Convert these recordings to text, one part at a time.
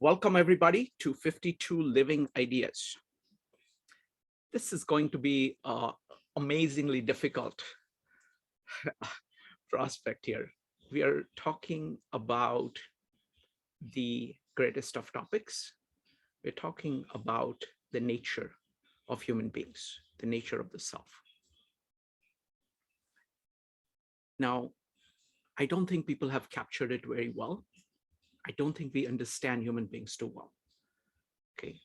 Welcome everybody to 52 Living Ideas. This is going to be an amazingly difficult prospect here. We are talking about the greatest of topics. We're talking about the nature of human beings, the nature of the self. Now, I don't think people have captured it very well. I don't think we understand human beings too well. Okay.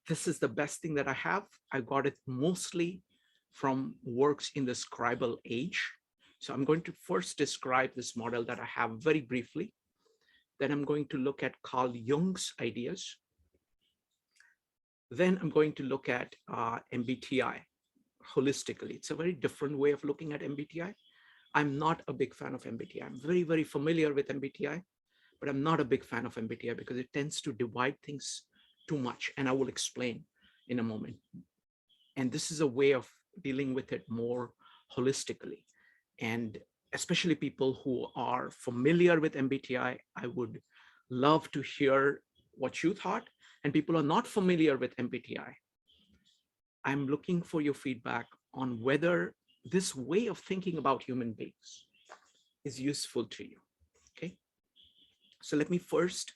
This is the best thing that I have. I got it mostly from works in the scribal age. So I'm going to first describe this model that I have very briefly. Then I'm going to look at Carl Jung's ideas. Then I'm going to look at MBTI, holistically. It's a very different way of looking at MBTI. I'm not a big fan of MBTI. I'm very, very familiar with MBTI, but I'm not a big fan of MBTI because it tends to divide things too much. And I will explain in a moment. And this is a way of dealing with it more holistically. And especially people who are familiar with MBTI, I would love to hear what you thought. And people who are not familiar with MBTI, I'm looking for your feedback on whether this way of thinking about human beings is useful to you. Okay. So let me first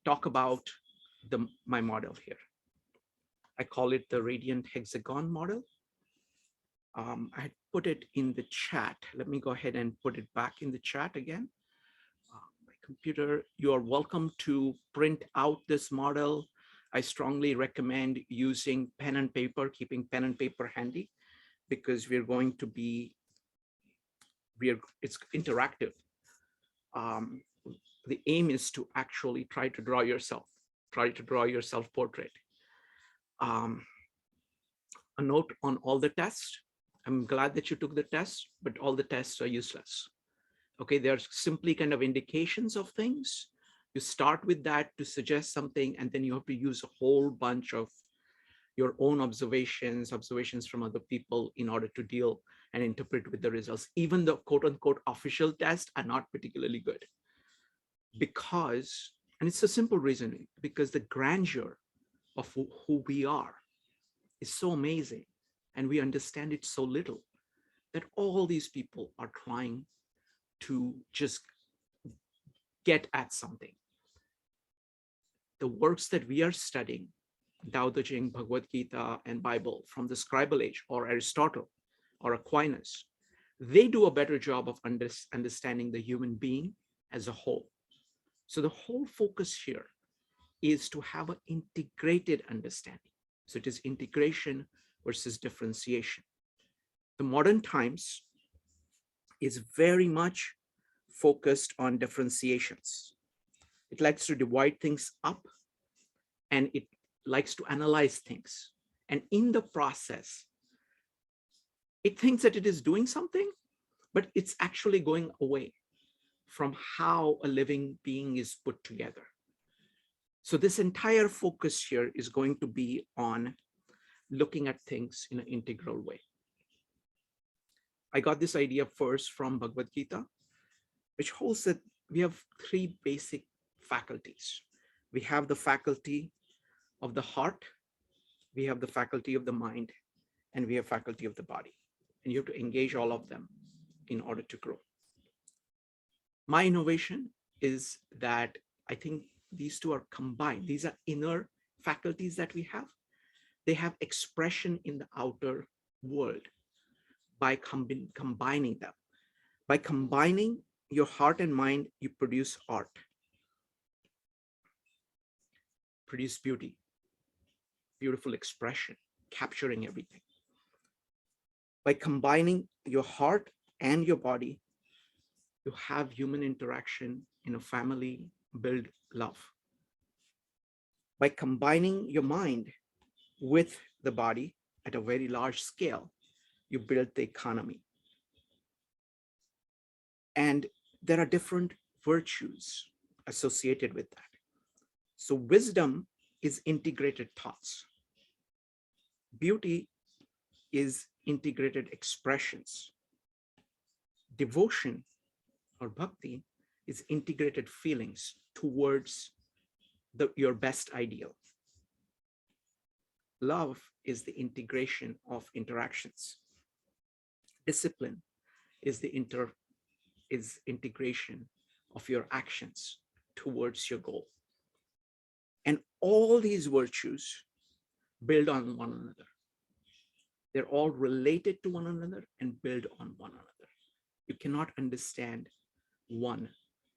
talk about my model here. I call it the radiant hexagon model. I put it in the chat. Let me go ahead and put it back in the chat again. My computer, you are welcome to print out this model. I strongly recommend using pen and paper, keeping pen and paper handy, because we're going to be, it's interactive. The aim is to actually try to draw your self-portrait. A note on all the tests. I'm glad that you took the test, but all the tests are useless. Okay, they're simply kind of indications of things. You start with that to suggest something, and then you have to use a whole bunch of your own observations from other people in order to deal and interpret with the results. Even the quote unquote official tests are not particularly good because, and it's a simple reason, because the grandeur of who we are is so amazing and we understand it so little that all these people are trying to just get at something. The works that we are studying, Tao Te Ching, Bhagavad Gita, and Bible from the scribal age, or Aristotle, or Aquinas, they do a better job of understanding the human being as a whole. So the whole focus here is to have an integrated understanding. So it is integration versus differentiation. The modern times is very much focused on differentiations. It likes to divide things up and it likes to analyze things. And in the process, it thinks that it is doing something, but it's actually going away from how a living being is put together. So this entire focus here is going to be on looking at things in an integral way. I got this idea first from Bhagavad Gita, which holds that we have three basic faculties. We have the faculty of the heart, we have the faculty of the mind, and we have faculty of the body. And you have to engage all of them in order to grow. My innovation is that I think these two are combined. These are inner faculties that we have. They have expression in the outer world by combining them. By combining your heart and mind, you produce art, produce beauty, beautiful expression, capturing everything. By combining your heart and your body, you have human interaction in a family, build love. By combining your mind with the body at a very large scale, you build the economy. And there are different virtues associated with that. So wisdom is integrated thoughts. Beauty is integrated expressions. Devotion or bhakti is integrated feelings towards your best ideal. Love is the integration of interactions. Discipline is the integration of your actions towards your goal. And all these virtues build on one another. They're all related to one another and build on one another. You cannot understand one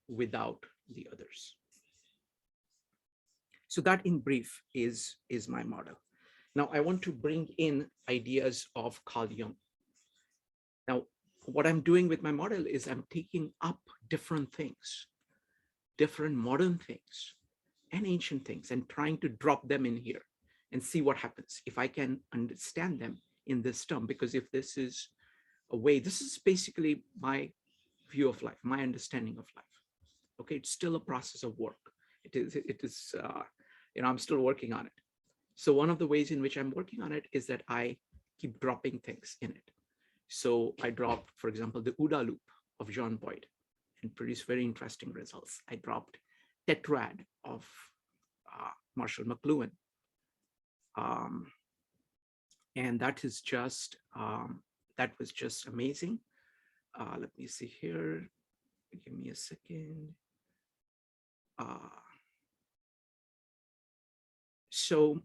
without the others. So that in brief is my model. Now I want to bring in ideas of Carl Jung. Now, what I'm doing with my model is I'm taking up different things, different modern things and ancient things, and trying to drop them in here and see what happens if I can understand them in this term. Because if this is a way, this is basically my view of life, my understanding of life. Okay, it's still a process of work. It is I'm still working on it. So one of the ways in which I'm working on it is that I keep dropping things in it. So I dropped, for example, the OODA loop of John Boyd and produced very interesting results. I dropped tetrad of Marshall McLuhan. And that is just, that was just amazing. Let me see here. Give me a second. So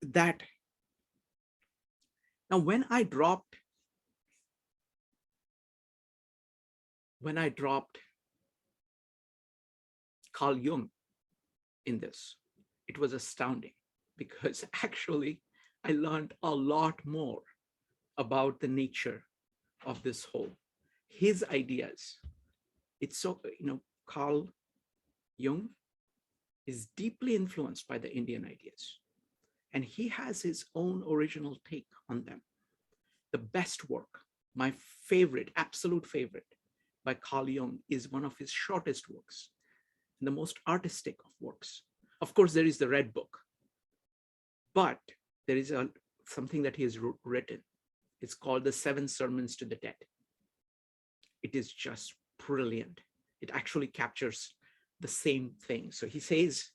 that, now when I dropped Carl Jung in this, it was astounding, because actually I learned a lot more about the nature of this whole, his ideas. It's so, Carl Jung is deeply influenced by the Indian ideas, and he has his own original take on them. The best work, my favorite, absolute favorite, by Carl Jung is one of his shortest works and the most artistic of works. Of course, there is the Red Book, but there is something that he has written. It's called The 7 Sermons to the Dead. It is just brilliant. It actually captures the same thing. So he says,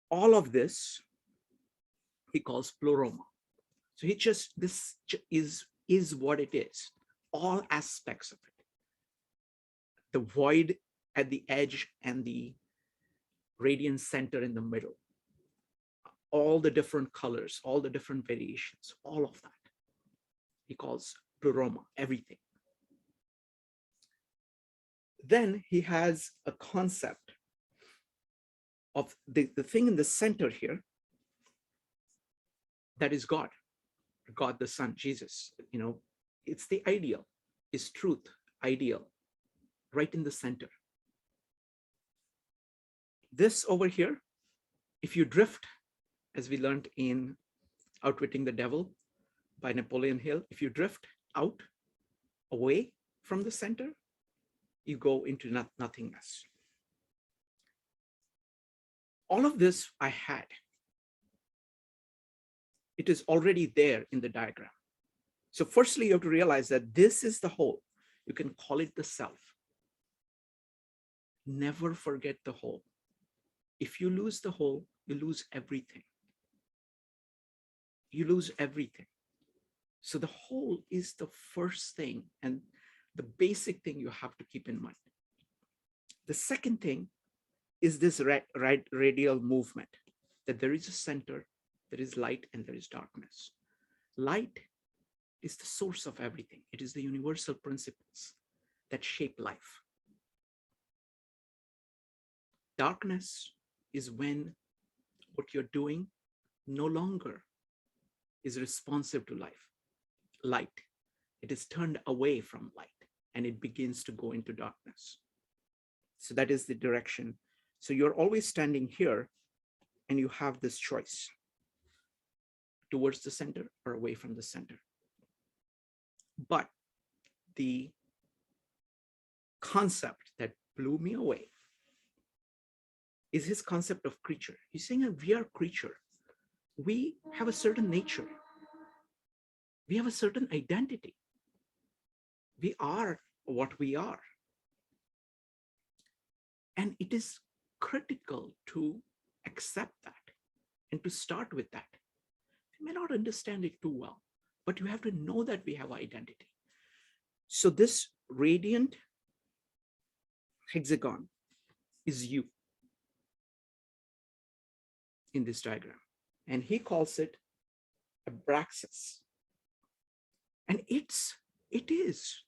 all of this, he calls pleroma. So this is what it is, all aspects of it. The void at the edge and the radiant center in the middle, all the different colors, all the different variations, all of that. He calls pleroma, everything. Then he has a concept of the thing in the center here, that is God the Son, Jesus. It's the ideal, is truth, ideal, right in the center. This over here, if you drift, as we learned in Outwitting the Devil by Napoleon Hill, if you drift out, away from the center, you go into nothingness. All of this I had. It is already there in the diagram. So firstly, you have to realize that this is the whole. You can call it the self. Never forget the whole. If you lose the whole, you lose everything. You lose everything. So the whole is the first thing and the basic thing you have to keep in mind. The second thing is this radial movement, that there is a center, there is light, and there is darkness. Light is the source of everything. It is the universal principles that shape life. Darkness is when what you're doing no longer is responsive to life. Light, it is turned away from light and it begins to go into darkness. So that is the direction. So you're always standing here and you have this choice, towards the center or away from the center. But the concept that blew me away is his concept of creature. He's saying that we are creature. We have a certain nature. We have a certain identity. We are what we are. And it is critical to accept that and to start with that. You may not understand it too well, but you have to know that we have identity. So this radiant hexagon is you in this diagram. And he calls it abraxas. And it is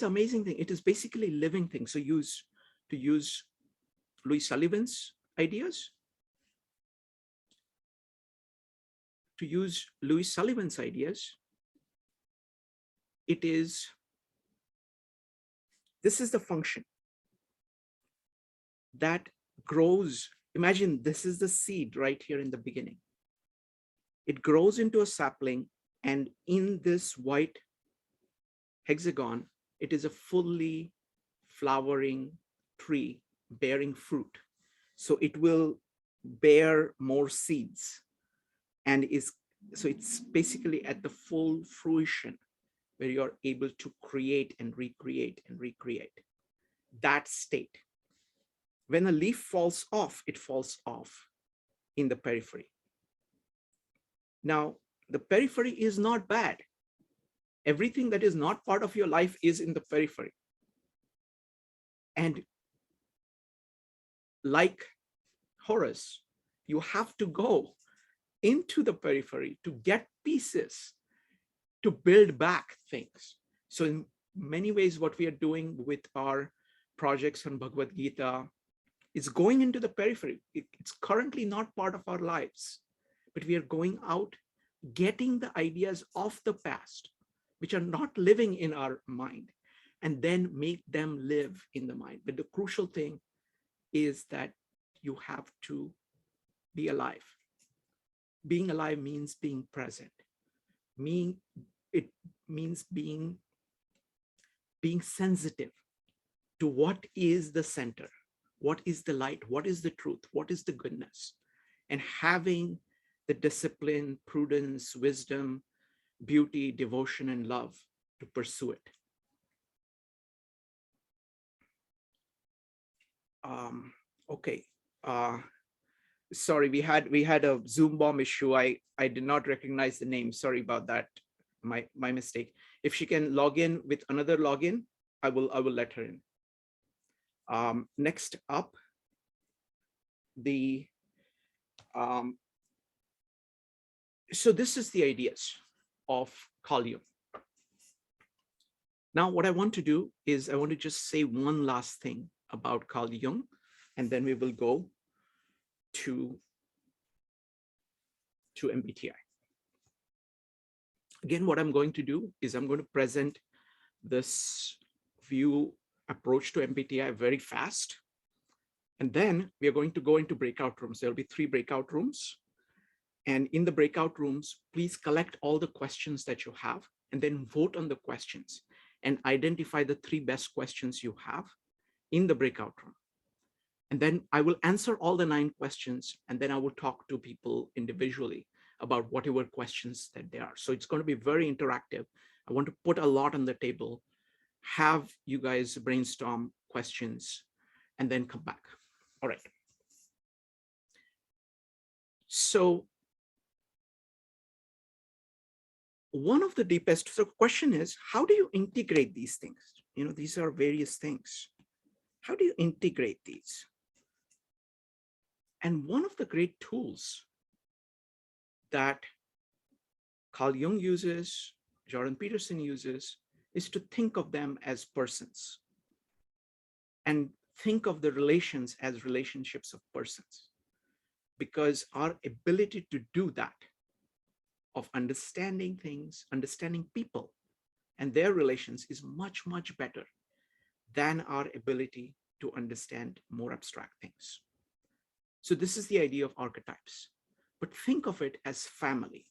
amazing thing. It is basically living thing. So to use Louis Sullivan's ideas, this is the function that grows. Imagine this is the seed right here in the beginning. It grows into a sapling, and in this white hexagon, it is a fully flowering tree bearing fruit. So it will bear more seeds, and so it's basically at the full fruition where you're able to create and recreate that state. When a leaf falls off, it falls off in the periphery. Now, the periphery is not bad. Everything that is not part of your life is in the periphery. And like Horace, you have to go into the periphery to get pieces to build back things. So in many ways, what we are doing with our projects on Bhagavad Gita is going into the periphery. It's currently not part of our lives, but we are going out, getting the ideas of the past, which are not living in our mind, and then make them live in the mind. But the crucial thing is that you have to be alive. Being alive means being present. It means being sensitive to what is the center, what is the light, what is the truth, what is the goodness, and having the discipline, prudence, wisdom, beauty, devotion, and love to pursue it. Okay. Sorry, we had a Zoom bomb issue. I did not recognize the name. Sorry about that. My mistake. If she can log in with another login, I will let her in. Next up, so this is the ideas of Carl Jung. Now, what I want to do is I want to just say one last thing about Carl Jung, and then we will go to MBTI. Again, what I'm going to do is I'm going to present this view approach to MBTI very fast. And then we are going to go into breakout rooms. There'll be 3 breakout rooms. And in the breakout rooms, please collect all the questions that you have and then vote on the questions and identify the 3 best questions you have in the breakout room. And then I will answer all the 9 questions, and then I will talk to people individually about whatever questions that they are. So it's going to be very interactive. I want to put a lot on the table, have you guys brainstorm questions, and then come back. All right. So one of the deepest, so the question is, how do you integrate these things? You know, these are various things. How do you integrate these? And one of the great tools that Carl Jung uses, Jordan Peterson uses, is to think of them as persons and think of the relations as relationships of persons, because our ability to do that, of understanding things, understanding people and their relations, is much, much better than our ability to understand more abstract things. So this is the idea of archetypes, but think of it as family.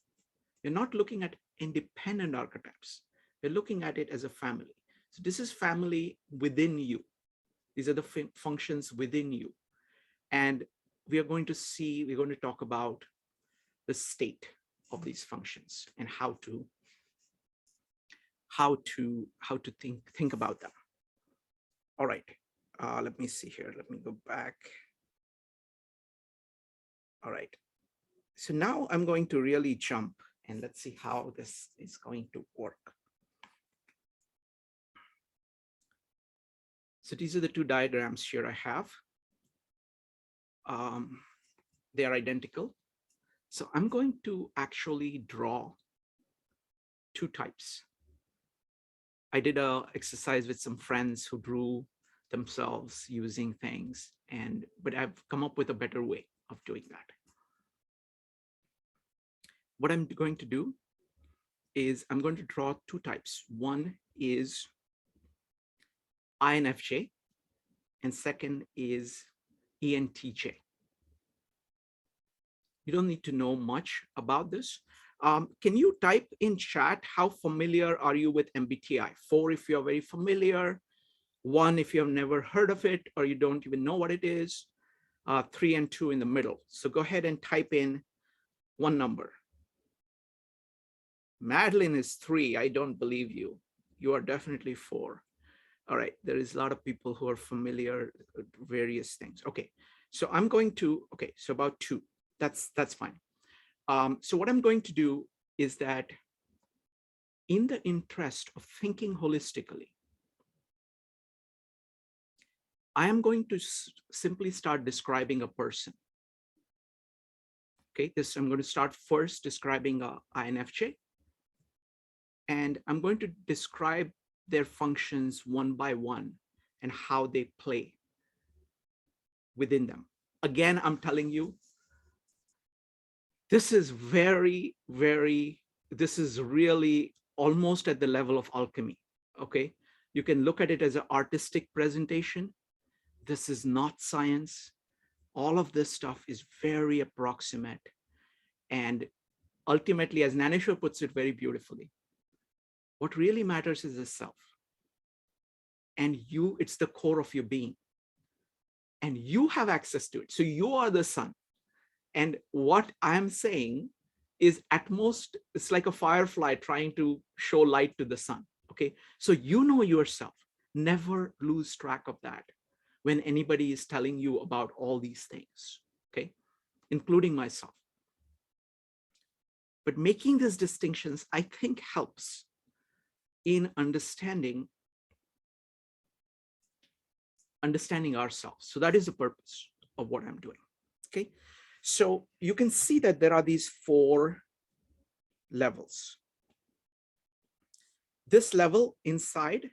We're not looking at independent archetypes. We're looking at it as a family. So this is family within you. These are the functions within you. And we're going to talk about the state of these functions and how how to think about them. All right, let me see here. Let me go back. All right. So now I'm going to really jump and let's see how this is going to work. So these are the two diagrams here I have. They are identical. So I'm going to actually draw two types. I did an exercise with some friends who drew themselves using things, but I've come up with a better way of doing that. What I'm going to do is I'm going to draw two types. One is INFJ, and second is ENTJ. You don't need to know much about this. Can you type in chat, how familiar are you with MBTI? 4 if you're very familiar, 1 if you have never heard of it or you don't even know what it is, 3 and 2 in the middle. So go ahead and type in one number. Madeline is 3. I don't believe you. You are definitely 4. All right, there is a lot of people who are familiar with various things. Okay, so I'm going to, okay, so about 2. That's fine. So what I'm going to do is that in the interest of thinking holistically, I am going to simply start describing a person. Okay, I'm going to start first describing a INFJ, and I'm going to describe their functions one by one and how they play within them. Again, I'm telling you, this is very, this is really almost at the level of alchemy, okay? You can look at it as an artistic presentation. This is not science. All of this stuff is very approximate. And ultimately, as Gnaneshwar puts it very beautifully, what really matters is the self. And it's the core of your being. And you have access to it. So you are the sun. And what I'm saying is at most, it's like a firefly trying to show light to the sun, okay? So you know yourself. Never lose track of that when anybody is telling you about all these things, okay? Including myself. But making these distinctions, I think, helps in understanding ourselves. So that is the purpose of what I'm doing, okay? So you can see that there are these 4 levels. This level inside,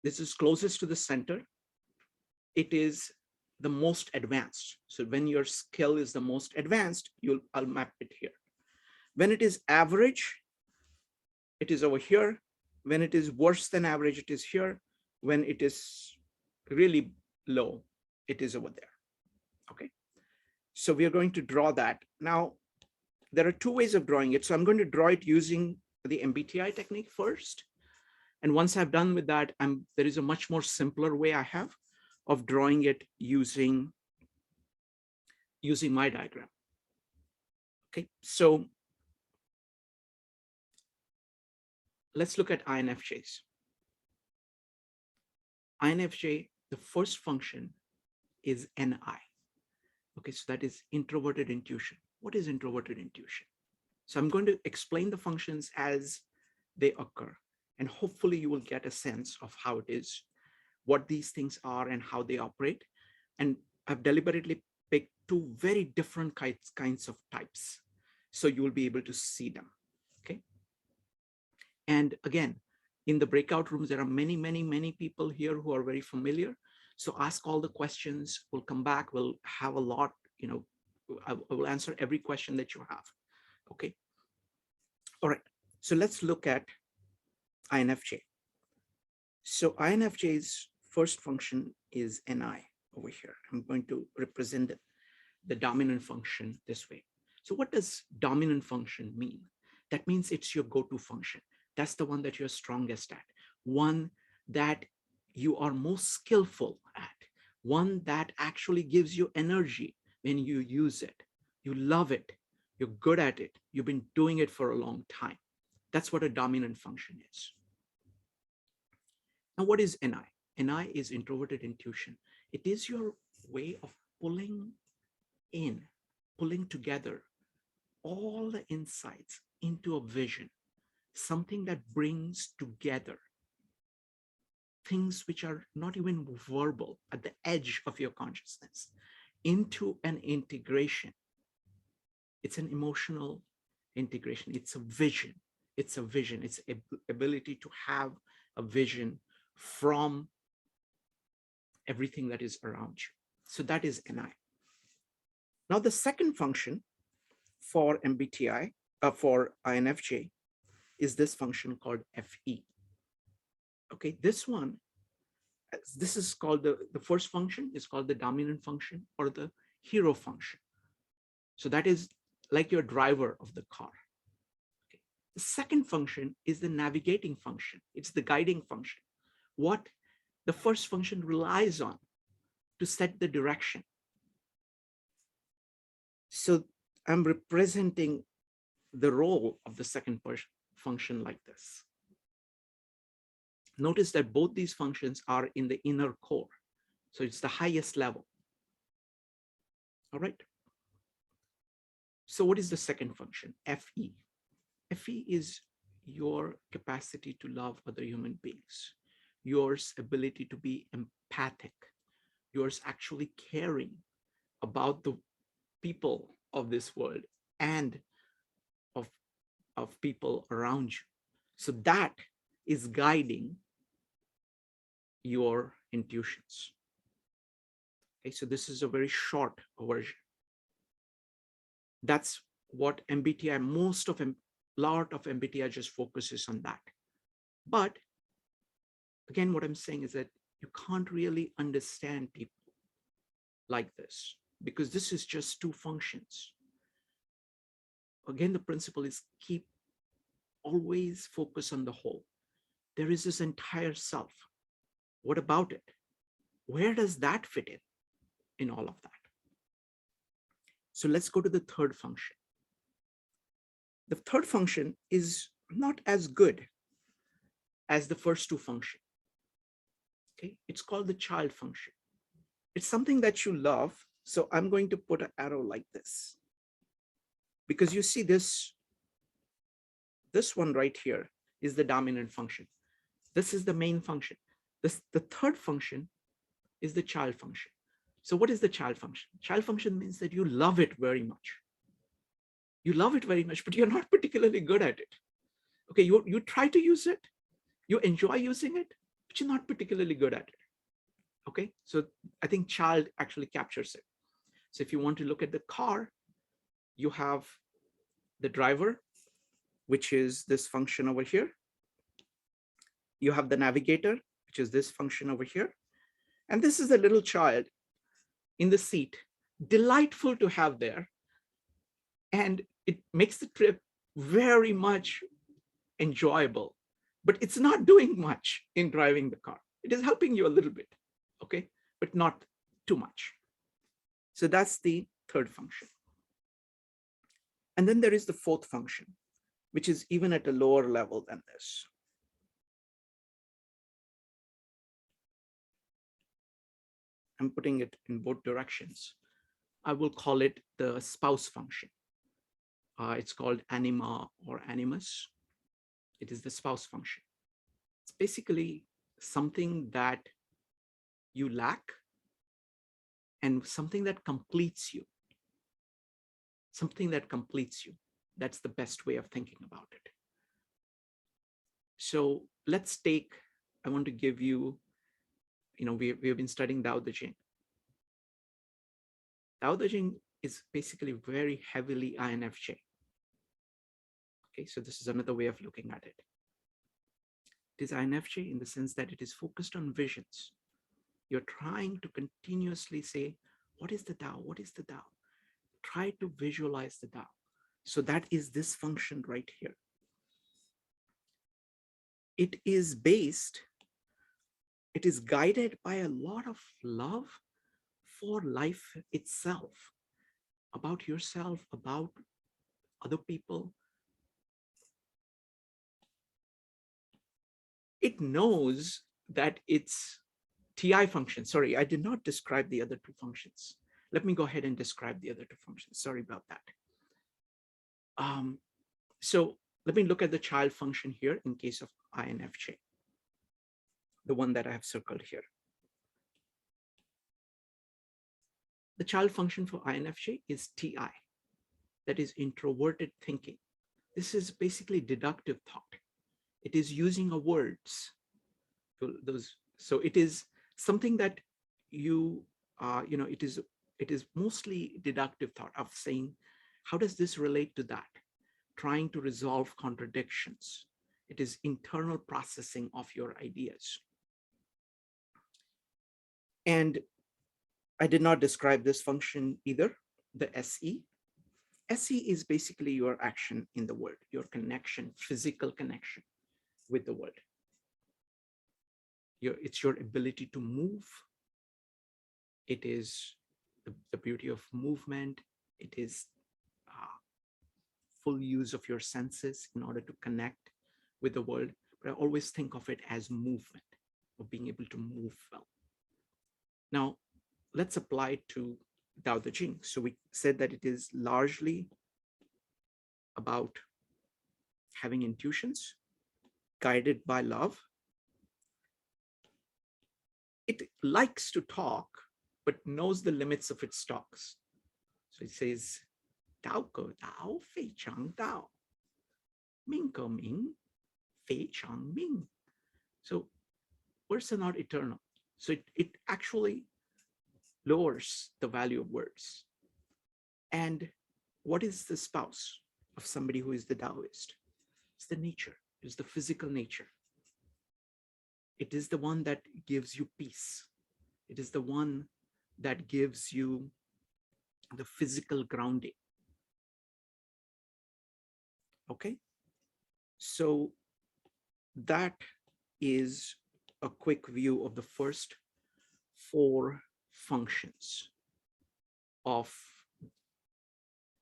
this is closest to the center. It is the most advanced. So when your skill is the most advanced, I'll map it here. When it is average, it is over here. When it is worse than average, it is here. When it is really low, it is over there, okay? So we are going to draw that. Now, there are 2 ways of drawing it. So I'm going to draw it using the MBTI technique first. And once I've done with that, there is a much more simpler way I have of drawing it using my diagram. Okay, so let's look at INFJs. INFJ, the first function is NI. Okay, so that is introverted intuition. What is introverted intuition? So I'm going to explain the functions as they occur, and hopefully you will get a sense of how it is, what these things are and how they operate. And I've deliberately picked 2 very different kinds of types, so you will be able to see them, okay? And again, in the breakout rooms, there are many people here who are very familiar. So ask all the questions. We'll come back. We'll have a lot, you know, I will answer every question that you have. Okay. All right. So let's look at INFJ. So INFJ's first function is NI over here. I'm going to represent the dominant function this way. So what does dominant function mean? That means it's your go-to function. That's the one that you're strongest at, one that you are most skillful at, one that actually gives you energy when you use it. You love it. You're good at it. You've been doing it for a long time. That's what a dominant function is. Now, what is NI? NI is introverted intuition. It is your way of pulling in, pulling together all the insights into a vision, something that brings together things which are not even verbal at the edge of your consciousness into an integration. It's an emotional integration. It's a vision. It's a vision. It's ability to have a vision from everything that is around you. So that is NI. Now, the second function for MBTI, for INFJ, is this function called FE. Okay, this is called the first function is called the dominant function or the hero function. So that is like your driver of the car. Okay. The second function is the navigating function. It's the guiding function. What the first function relies on to set the direction. So I'm representing the role of the second function like this. Notice that both these functions are in the inner core. So it's the highest level. All right. So what is the second function? FE. FE is your capacity to love other human beings, your ability to be empathic, yours actually caring about the people of this world and of people around you. So that is guiding your intuitions. Okay, so this is a very short version. That's what MBTI, lot of MBTI just focuses on that. But again, what I'm saying is that you can't really understand people like this because this is just two functions. Again, the principle is keep always focus on the whole. There is this entire self. What about it? Where does that fit in all of that? So let's go to the third function. The third function is not as good as the first two functions. Okay, it's called the child function. It's something that you love. So I'm going to put an arrow like this because you see this one right here is the dominant function. This is the main function. The third function is the child function. So what is the child function? Child function means that you love it very much. You love it very much, but you're not particularly good at it. Okay, you try to use it, you enjoy using it, but you're not particularly good at it. Okay, so I think child actually captures it. So if you want to look at the car, you have the driver, which is this function over here. You have the navigator, which is this function over here. And this is a little child in the seat, delightful to have there. And it makes the trip very much enjoyable, but it's not doing much in driving the car. It is helping you a little bit, okay, but not too much. So that's the third function. And then there is the fourth function, which is even at a lower level than this. I'm putting it in both directions. I will call it the spouse function. It's called Anima or Animus. It is the spouse function. It's basically something that you lack and something that completes you. Something that completes you. That's the best way of thinking about it. So let's take, I want to give you, we have been studying Tao Te Ching. Tao Te Ching is basically very heavily INFJ. Okay, so this is another way of looking at it. It is INFJ in the sense that it is focused on visions. You're trying to continuously say, what is the Tao? What is the Tao? Try to visualize the Tao. So that is this function right here. It is guided by a lot of love for life itself, about yourself, about other people. It knows that its TI function, sorry, I did not describe the other two functions. Let me go ahead and describe the other two functions. Sorry about that. So let me look at the child function here in case of INFJ, the one that I have circled here. The child function for INFJ is TI, that is introverted thinking. This is basically deductive thought. It is using of words. So it is something that it is mostly deductive thought of saying, how does this relate to that? Trying to resolve contradictions. It is internal processing of your ideas. And I did not describe this function either, the SE. SE is basically your action in the world, your connection, physical connection with the world. It's your ability to move. It is the beauty of movement. It is full use of your senses in order to connect with the world. But I always think of it as movement, of being able to move well. Now, let's apply it to Tao Te Ching. So we said that it is largely about having intuitions guided by love. It likes to talk, but knows the limits of its talks. So it says, Dao ge dao, fei chang dao. Ming ge ming, fei chang ming. So words are not eternal. So it actually lowers the value of words. And what is the spouse of somebody who is the Taoist? It's the nature, it's the physical nature. It is the one that gives you peace. It is the one that gives you the physical grounding. Okay, so that is a quick view of the first 4 functions of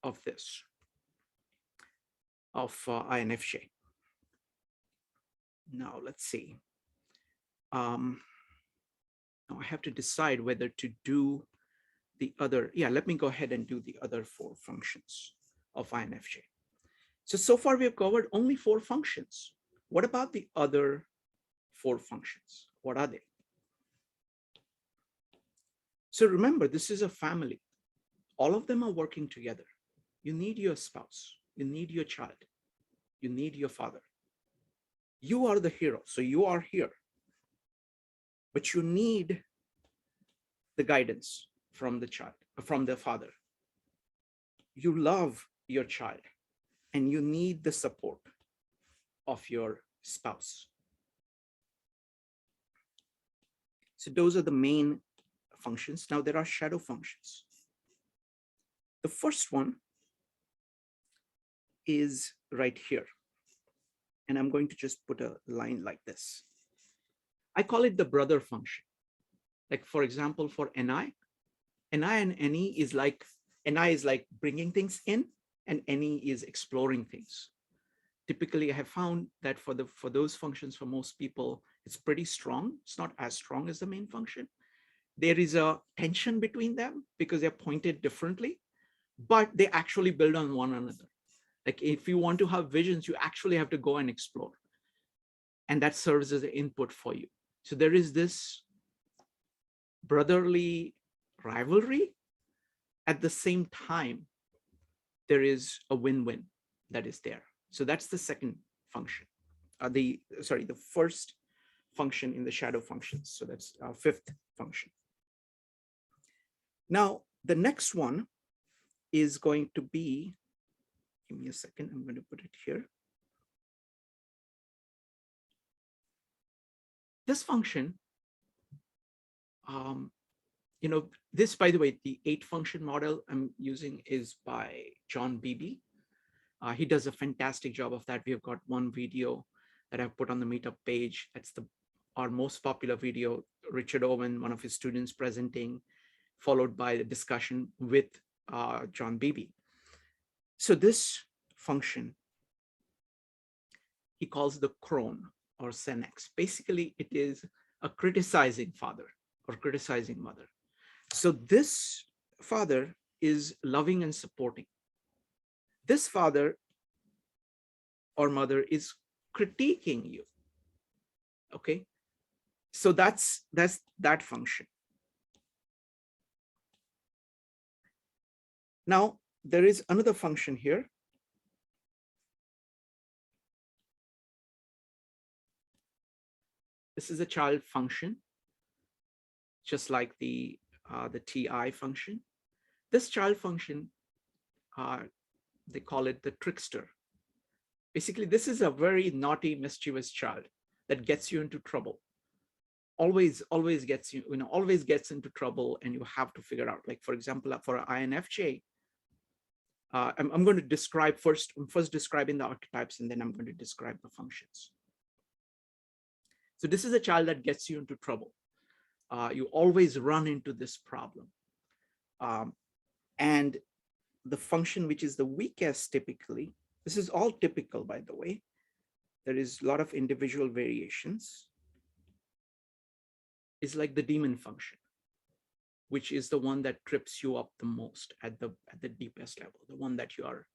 INFJ. Now let's see. Now I have to decide whether to do the other. Yeah, let me go ahead and do the other 4 functions of INFJ. So far we have covered only 4 functions. What about the other 4 functions? What are they? So remember, this is a family. All of them are working together. You need your spouse. You need your child. You need your father. You are the hero, so you are here. But you need the guidance from the child, from the father. You love your child, and you need the support of your spouse. So those are the main functions. Now there are shadow functions. The first one is right here. And I'm going to just put a line like this. I call it the brother function. Like, for example, for NI and NE is like, NI is like bringing things in, and NE is exploring things. Typically, I have found that for those functions, for most people, it's pretty strong. It's not as strong as the main function. There is a tension between them because they're pointed differently, but they actually build on one another. Like if you want to have visions, you actually have to go and explore. And that serves as an input for you. So there is this brotherly rivalry. At the same time, there is a win-win that is there. So that's the second function. The first function in the shadow functions. So that's our 5th function. Now, the next one is going to be, give me a second, I'm going to put it here. This function, this, by the way, the 8-function model I'm using is by John Beebe. He does a fantastic job of that. We have got one video that I've put on the meetup page. That's our most popular video, Richard Owen, one of his students presenting, followed by the discussion with John Beebe. So this function, he calls the crone or senex. Basically, it is a criticizing father or criticizing mother. So this father is loving and supporting. This father or mother is critiquing you. Okay, so that's that function. Now there is another function here. This is a child function, just like the TI function. This child function, they call it the trickster. Basically, this is a very naughty, mischievous child that gets you into trouble. Always gets you, always gets into trouble, and you have to figure out, like, for example, for an INFJ, I'm going to describe first, I'm first describing the archetypes, and then I'm going to describe the functions. So this is a child that gets you into trouble. You always run into this problem. And the function which is the weakest typically, this is all typical, by the way, there is a lot of individual variations, is like the demon function, which is the one that trips you up the most at the deepest level, the one that you are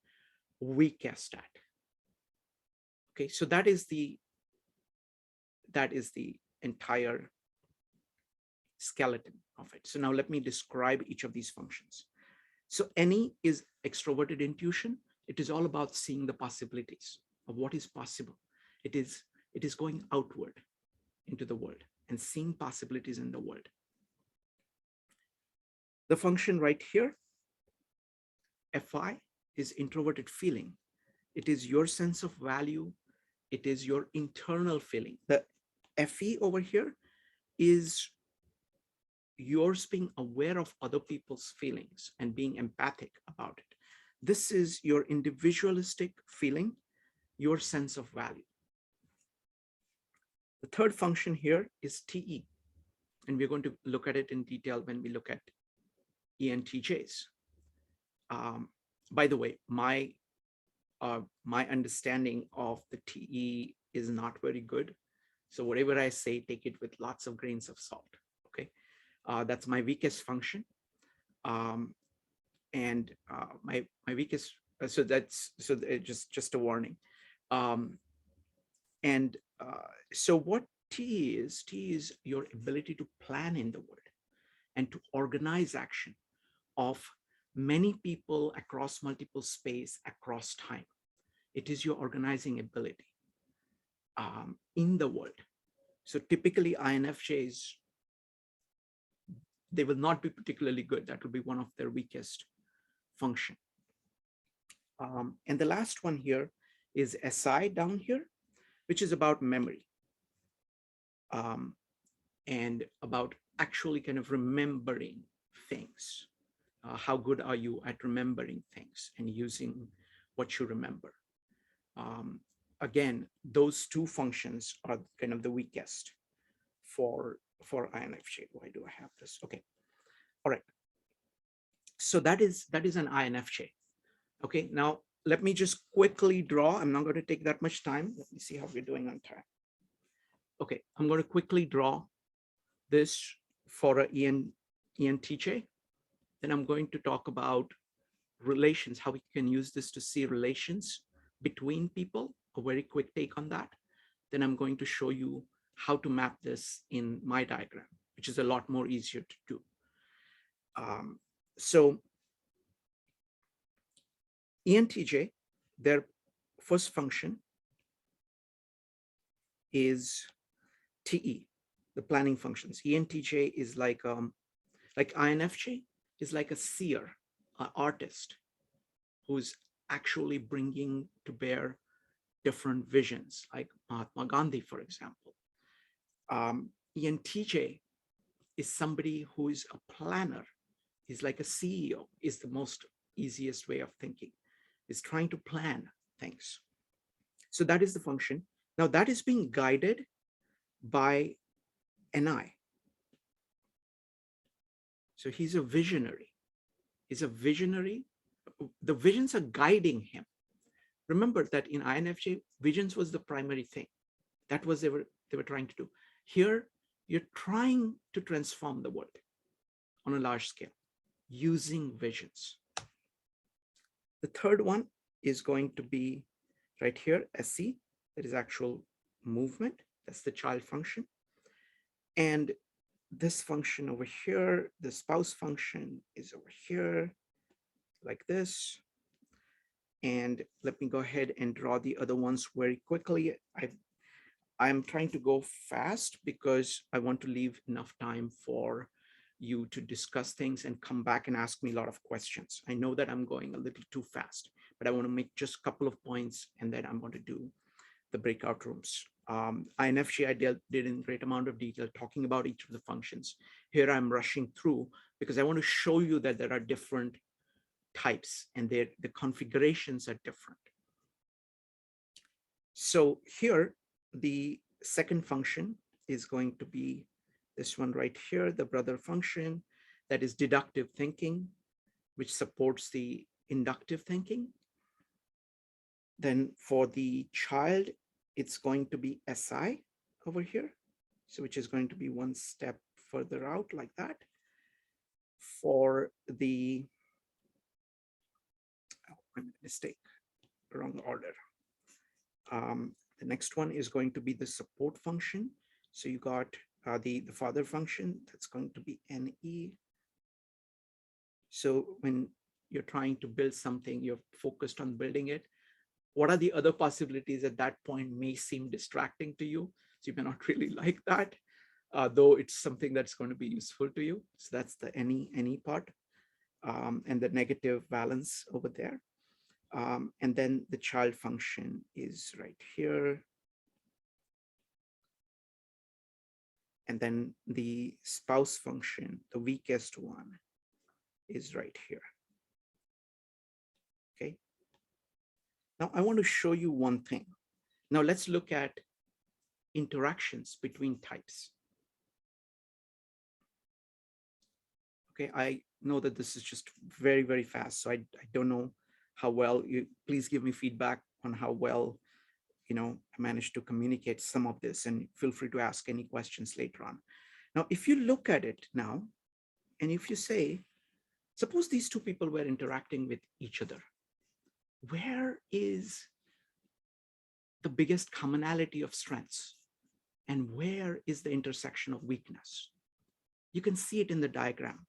weakest at. Okay, so that is the entire skeleton of it. So now let me describe each of these functions. So any is extroverted intuition. It is all about seeing the possibilities of what is possible. It is going outward into the world and seeing possibilities in the world. The function right here, FI, is introverted feeling. It is your sense of value. It is your internal feeling. The FE over here is yours being aware of other people's feelings and being empathic about it. This is your individualistic feeling, your sense of value. The third function here is TE, and we're going to look at it in detail when we look at ENTJs. By the way, my understanding of the TE is not very good. So whatever I say, take it with lots of grains of salt, okay? That's my weakest function. And my weakest, so just a warning. So what T is your ability to plan in the world and to organize action of many people across multiple space, across time. It is your organizing ability in the world. So typically INFJs, they will not be particularly good. That will be one of their weakest function. And the last one here is SI down here, which is about memory and about actually kind of remembering things. How good are you at remembering things and using what you remember? Again, those two functions are kind of the weakest for INFJ. Why do I have this? Okay, all right. So that is an INFJ. Okay, now let me just quickly draw. I'm not going to take that much time. Let me see how we're doing on time. Okay, I'm going to quickly draw this for an ENTJ. Then I'm going to talk about relations, how we can use this to see relations between people, a very quick take on that. Then I'm going to show you how to map this in my diagram, which is a lot more easier to do. So ENTJ, their first function is TE, the planning functions. ENTJ is like INFJ is like a seer, an artist who's actually bringing to bear different visions, like Mahatma Gandhi, for example. ENTJ is somebody who is a planner, is like a CEO, is the most easiest way of thinking, is trying to plan things. So that is the function. Now that is being guided by NI. So he's a visionary. He's a visionary. The visions are guiding him. Remember that in INFJ, visions was the primary thing. That was they were trying to do. Here, You're trying to transform the world on a large scale using visions. The third one is going to be right here, SC, that is actual movement. That's the child function. And this function over here, the spouse function is over here, like this. And let me go ahead and draw the other ones very quickly. I'm trying to go fast because I want to leave enough time for you to discuss things and come back and ask me a lot of questions. I know that I'm going a little too fast, but I want to make just a couple of points and then I'm going to do the breakout rooms. INFJ, I did in great amount of detail talking about each of the functions. Here I'm rushing through because I want to show you that there are different types and the configurations are different. So here, the second function is going to be this one right here, the brother function, that is deductive thinking, which supports the inductive thinking. Then for the child, it's going to be SI over here, so which is going to be one step further out like that. For the, oh, mistake, wrong order. The next one is going to be the support function. So you got the father function, that's going to be NE. So when you're trying to build something, you're focused on building it. What are the other possibilities at that point may seem distracting to you? So you may not really like that, though it's something that's going to be useful to you. So that's the NE part, and the negative balance over there. And then the child function is right here. And then the spouse function, the weakest one, is right here. Okay. Now I want to show you one thing. Now let's look at interactions between types. Okay, I know that this is just very, very fast, so I don't know how well you, please give me feedback on how well, you know, I managed to communicate some of this, and feel free to ask any questions later on. Now, if you look at it now, and if you say, suppose these two people were interacting with each other, where is the biggest commonality of strengths? And where is the intersection of weakness? You can see it in the diagram.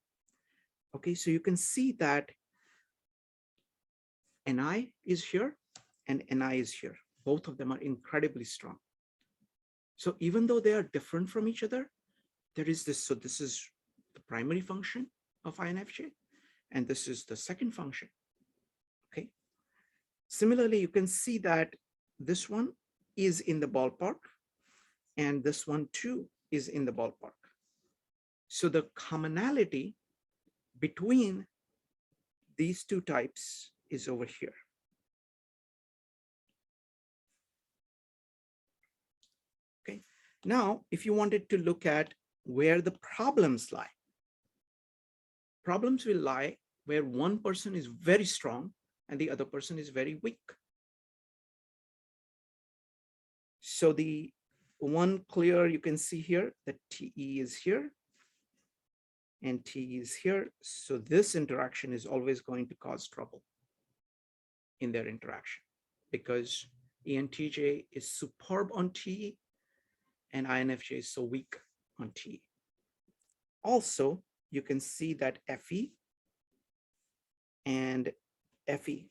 Okay, so you can see that Ni is here and Ni is here. Both of them are incredibly strong. So even though they are different from each other, there is this, so this is the primary function of INFJ, and this is the second function, okay? Similarly, you can see that this one is in the ballpark, and this one too is in the ballpark. So the commonality between these two types is over here. Okay, now if you wanted to look at where the problems lie, problems will lie where one person is very strong and the other person is very weak. So the one clear, you can see here that TE is here and T is here. So this interaction is always going to cause trouble in their interaction because ENTJ is superb on T and INFJ is so weak on T. Also, you can see that FE and FE.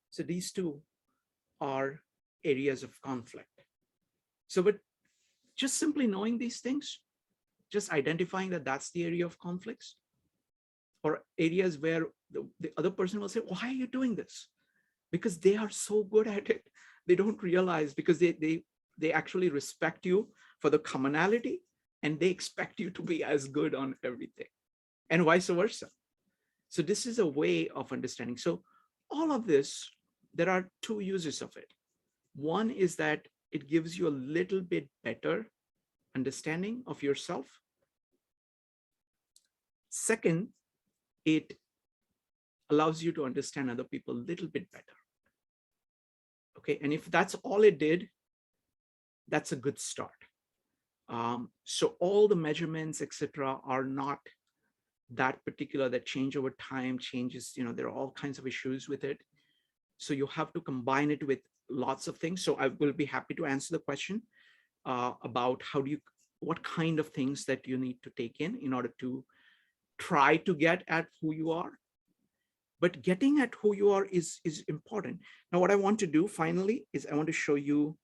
So these two are areas of conflict. So, but just simply knowing these things, just identifying that that's the area of conflicts, or areas where the other person will say, why are you doing this? Because they are so good at it. They don't realize, because they actually respect you for the commonality and they expect you to be as good on everything, and vice versa. So this is a way of understanding. So all of this, there are two uses of it. One is that it gives you a little bit better understanding of yourself. Second, it allows you to understand other people a little bit better. Okay, and if that's all it did, that's a good start. So all the measurements, etc., are not that particular, that change over time, changes, there are all kinds of issues with it. So you have to combine it with lots of things. So I will be happy to answer the question about what kind of things that you need to take in order to try to get at who you are. But getting at who you are is important. Now, what I want to do finally is I want to show you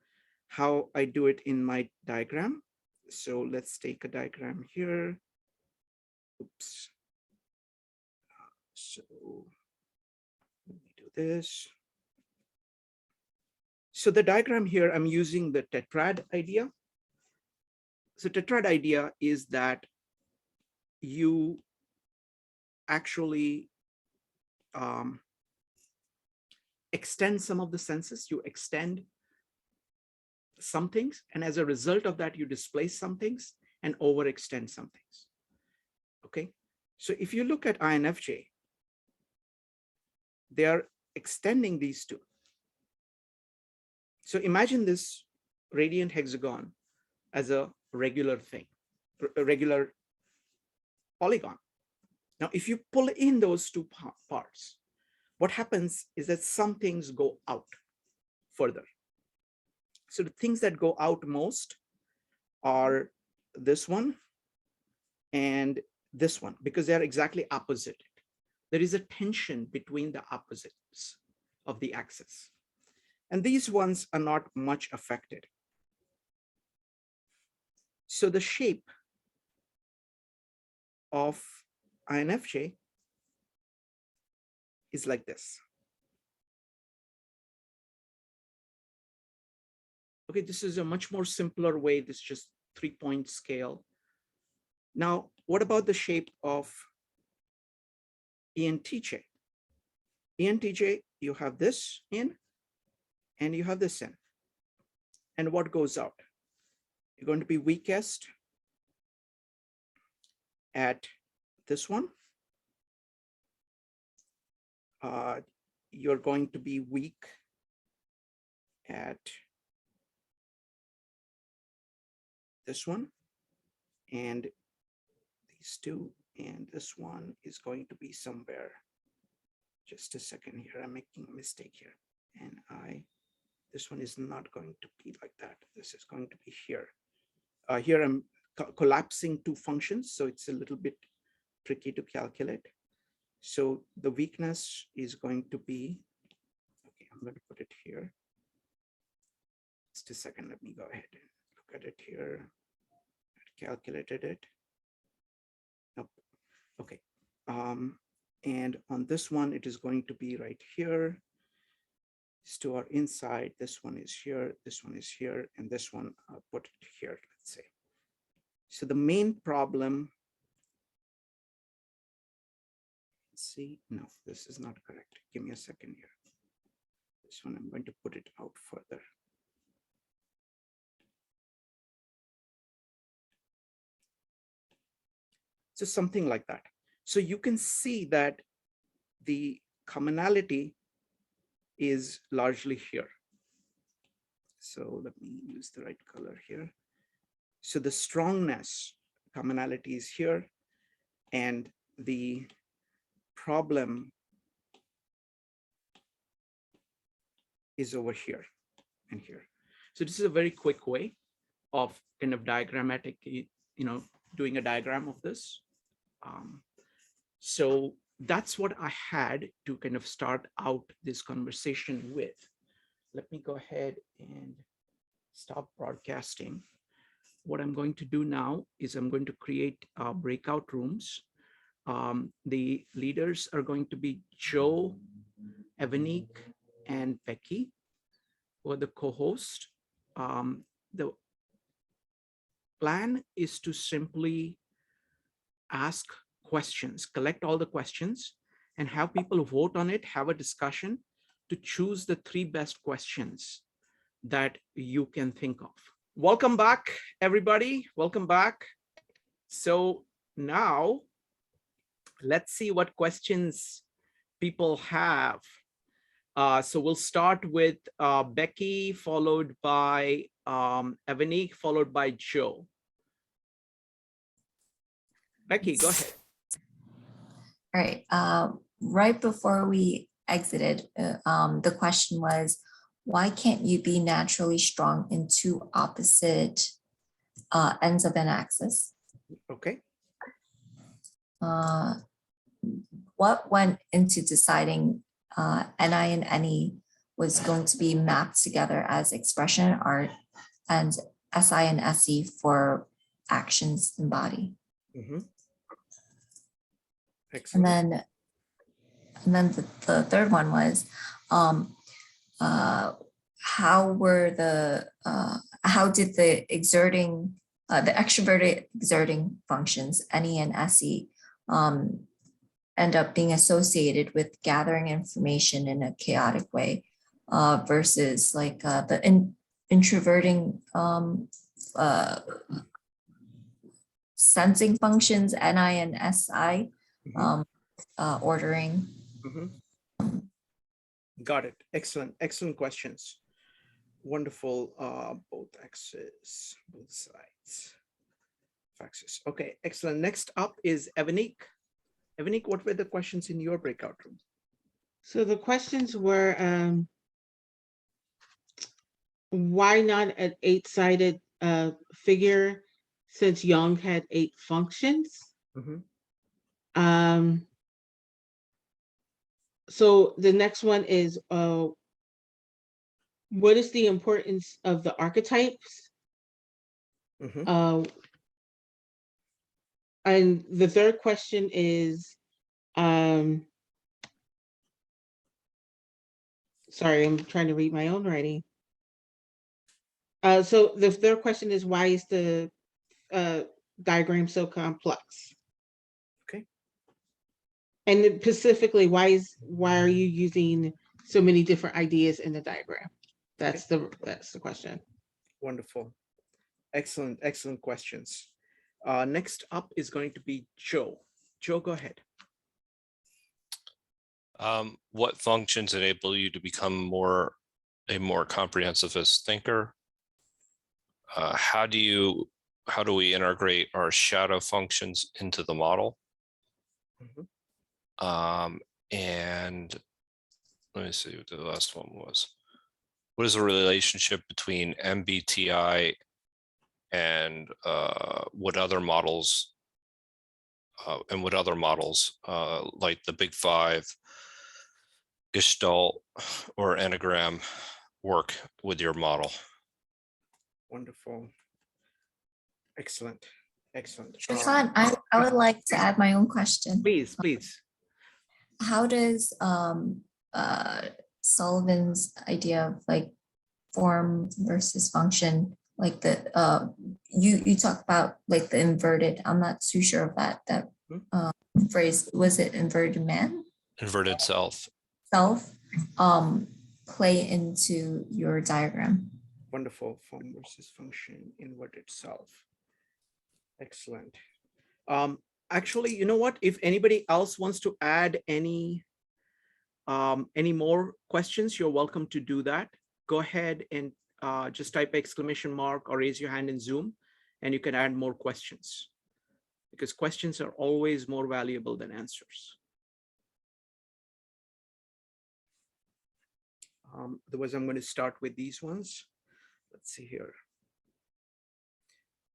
how I do it in my diagram. So let's take a diagram here. Oops. So let me do this. So the diagram here, I'm using the tetrad idea. So tetrad idea is that you actually extend some of the senses, you extend some things, and as a result of that, you displace some things and overextend some things. Okay, so if you look at INFJ, they are extending these two. So imagine this radiant hexagon as a regular thing, a regular polygon. Now, if you pull in those two parts, what happens is that some things go out further. So the things that go out most are this one and this one, because they are exactly opposite. There is a tension between the opposites of the axis. And these ones are not much affected. So the shape of INFJ is like this. Okay, this is a much more simpler way. This is just 3-point scale. Now, what about the shape of ENTJ? ENTJ, you have this in and you have this in. And what goes out? You're going to be weakest at this one. You're going to be weak at this one, and these two, and this one is going to be somewhere. Just a second here, I'm making a mistake here. And this one is not going to be like that. This is going to be here. Here I'm collapsing two functions, so it's a little bit tricky to calculate. So the weakness is going to be, okay, I'm going to put it here. Just a second, let me go ahead and look at it here. I calculated it. Nope. Okay. And on this one, it is going to be right here. These two are inside. This one is here. This one is here. And this one, I'll put it here, let's say. So the main problem, let's see, no, this is not correct. Give me a second here. This one, I'm going to put it out further. So something like that. So you can see that the commonality is largely here. So let me use the right color here. So the strongness commonality is here, and the problem is over here and here. So this is a very quick way of kind of diagrammatic, doing a diagram of this. So that's what I had to kind of start out this conversation with. Let me go ahead and stop broadcasting. What I'm going to do now is I'm going to create breakout rooms. The leaders are going to be Joe, Evanik, and Becky, who are the co-host. The plan is to simply ask questions, collect all the questions, and have people vote on it, have a discussion to choose the 3 best questions that you can think of. Welcome back, everybody. Welcome back. So now let's see what questions people have. So we'll start with Becky, followed by Avani, followed by Joe. Becky, go ahead. All right. Right before we exited, the question was, why can't you be naturally strong in two opposite ends of an axis? Okay. What went into deciding NI and NE was going to be mapped together as expression art and SI and SE for actions in body? Mm-hmm. Excellent. And then the third one was, how did the extroverted exerting functions, NE and SE, end up being associated with gathering information in a chaotic way, versus like the introverting sensing functions, NI and SI, ordering. Mm-hmm. Got it. Excellent. Excellent questions. Wonderful. Both axes, both sides. Axis. Okay. Excellent. Next up is Evanik. Evanik, what were the questions in your breakout room? So the questions were, why not an 8-sided figure, since Jung had 8 functions? Mm-hmm. So the next one is, what is the importance of the archetypes? Mm-hmm. And the third question is, sorry, I'm trying to read my own writing. So the third question is, why is the diagram so complex? Okay. And then specifically, why are you using so many different ideas in the diagram? That's the question. Wonderful. Excellent. Excellent questions. Next up is going to be Joe. Joe, go ahead. What functions enable you to become a more comprehensivist thinker? How do we integrate our shadow functions into the model? Mm-hmm. And let me see what the last one was. What is the relationship between MBTI and what other models like the Big Five, Gestalt, or Enneagram work with your model? Wonderful. Excellent. Excellent. Shashan, I would like to add my own question. Please, please. How does Sullivan's idea of like form versus function, like the you talk about like the inverted, I'm not too sure of that phrase, was it inverted man? Inverted self. Play into your diagram? Wonderful. Form versus function, inverted self. Excellent. Actually, you know what? If anybody else wants to add any more questions, you're welcome to do that. Go ahead and just type exclamation mark or raise your hand in Zoom, and you can add more questions, because questions are always more valuable than answers. Otherwise, I'm going to start with these ones. Let's see here.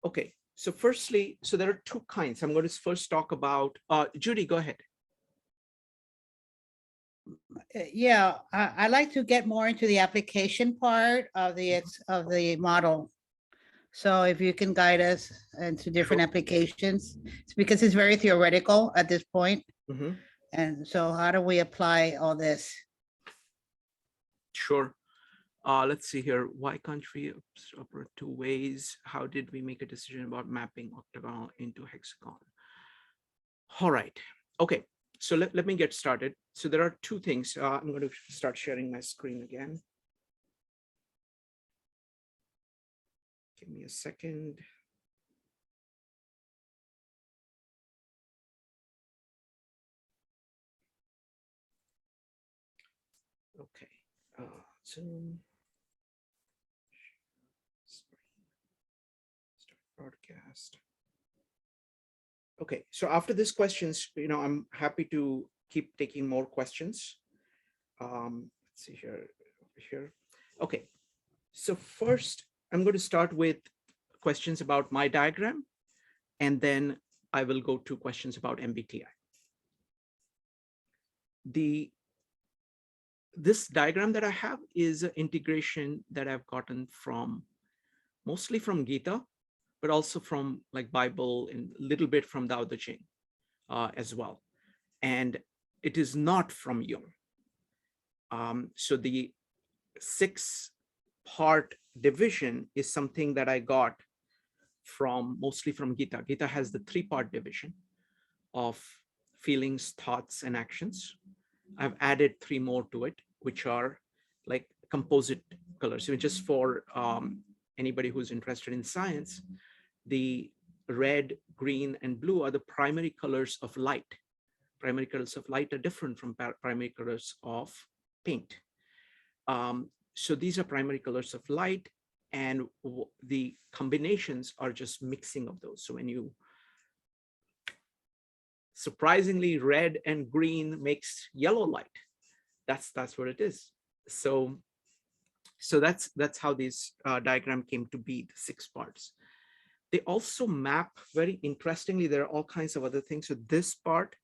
Okay, so firstly, so there are two kinds. I'm going to first talk about, Judy, go ahead. Yeah, I like to get more into the application part of the model. So if you can guide us into different applications, it's because it's very theoretical at this point. Mm-hmm. And so how do we apply all this? Sure. Let's see here. Why can't we operate two ways? How did we make a decision about mapping octagon into hexagon? All right. Okay. So let me get started. So there are two things. I'm going to start sharing my screen again. Give me a second. Okay. Zoom. broadcast. Okay, so after these questions, I'm happy to keep taking more questions. Let's see here. Okay, so first I'm going to start with questions about my diagram, and then I will go to questions about MBTI. This diagram that I have is an integration that I've gotten mostly from Gita, but also from like Bible and a little bit from Tao Te Ching as well. And it is not from Jung. So the 6-part division is something that I got mostly from Gita. Gita has the 3-part division of feelings, thoughts, and actions. I've added 3 more to it, which are like composite colors. So just for anybody who's interested in science, the red, green, and blue are the primary colors of light. Primary colors of light are different from primary colors of paint. So these are primary colors of light, and the combinations are just mixing of those. So when you surprisingly, red and green makes yellow light. That's what it is. So that's how this diagram came to be, the 6 parts. They also map very interestingly. There are all kinds of other things. So this part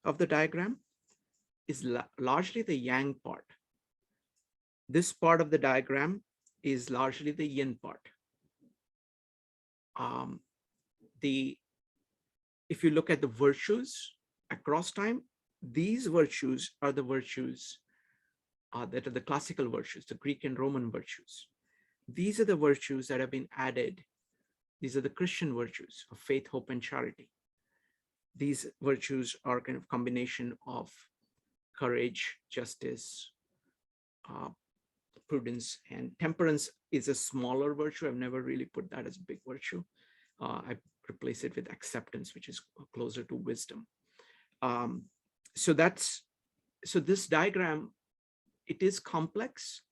of the diagram is largely the yang part. This part of the diagram is largely the yin part. If you look at the virtues across time, these virtues are the virtues that are the classical virtues, the Greek and Roman virtues. These are the virtues that have been added. These are the Christian virtues of faith, hope, and charity. These virtues are kind of combination of courage, justice, prudence, and temperance is a smaller virtue. I've never really put that as a big virtue. I replace it with acceptance, which is closer to wisdom. So this diagram, it is complex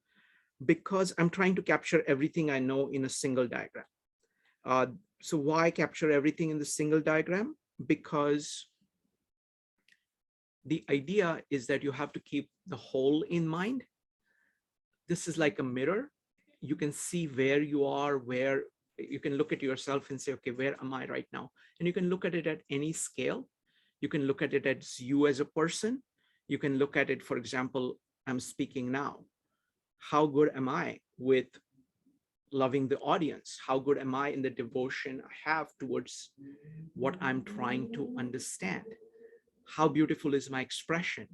because I'm trying to capture everything I know in a single diagram. So why capture everything in the single diagram? Because the idea is that you have to keep the whole in mind. This is like a mirror. You can see where you are, where you can look at yourself and say, okay, where am I right now? And you can look at it at any scale. You can look at it as you as a person. You can look at it, for example, I'm speaking now. How good am I with loving the audience? How good am I in the devotion I have towards what I'm trying to understand? How beautiful is my expression?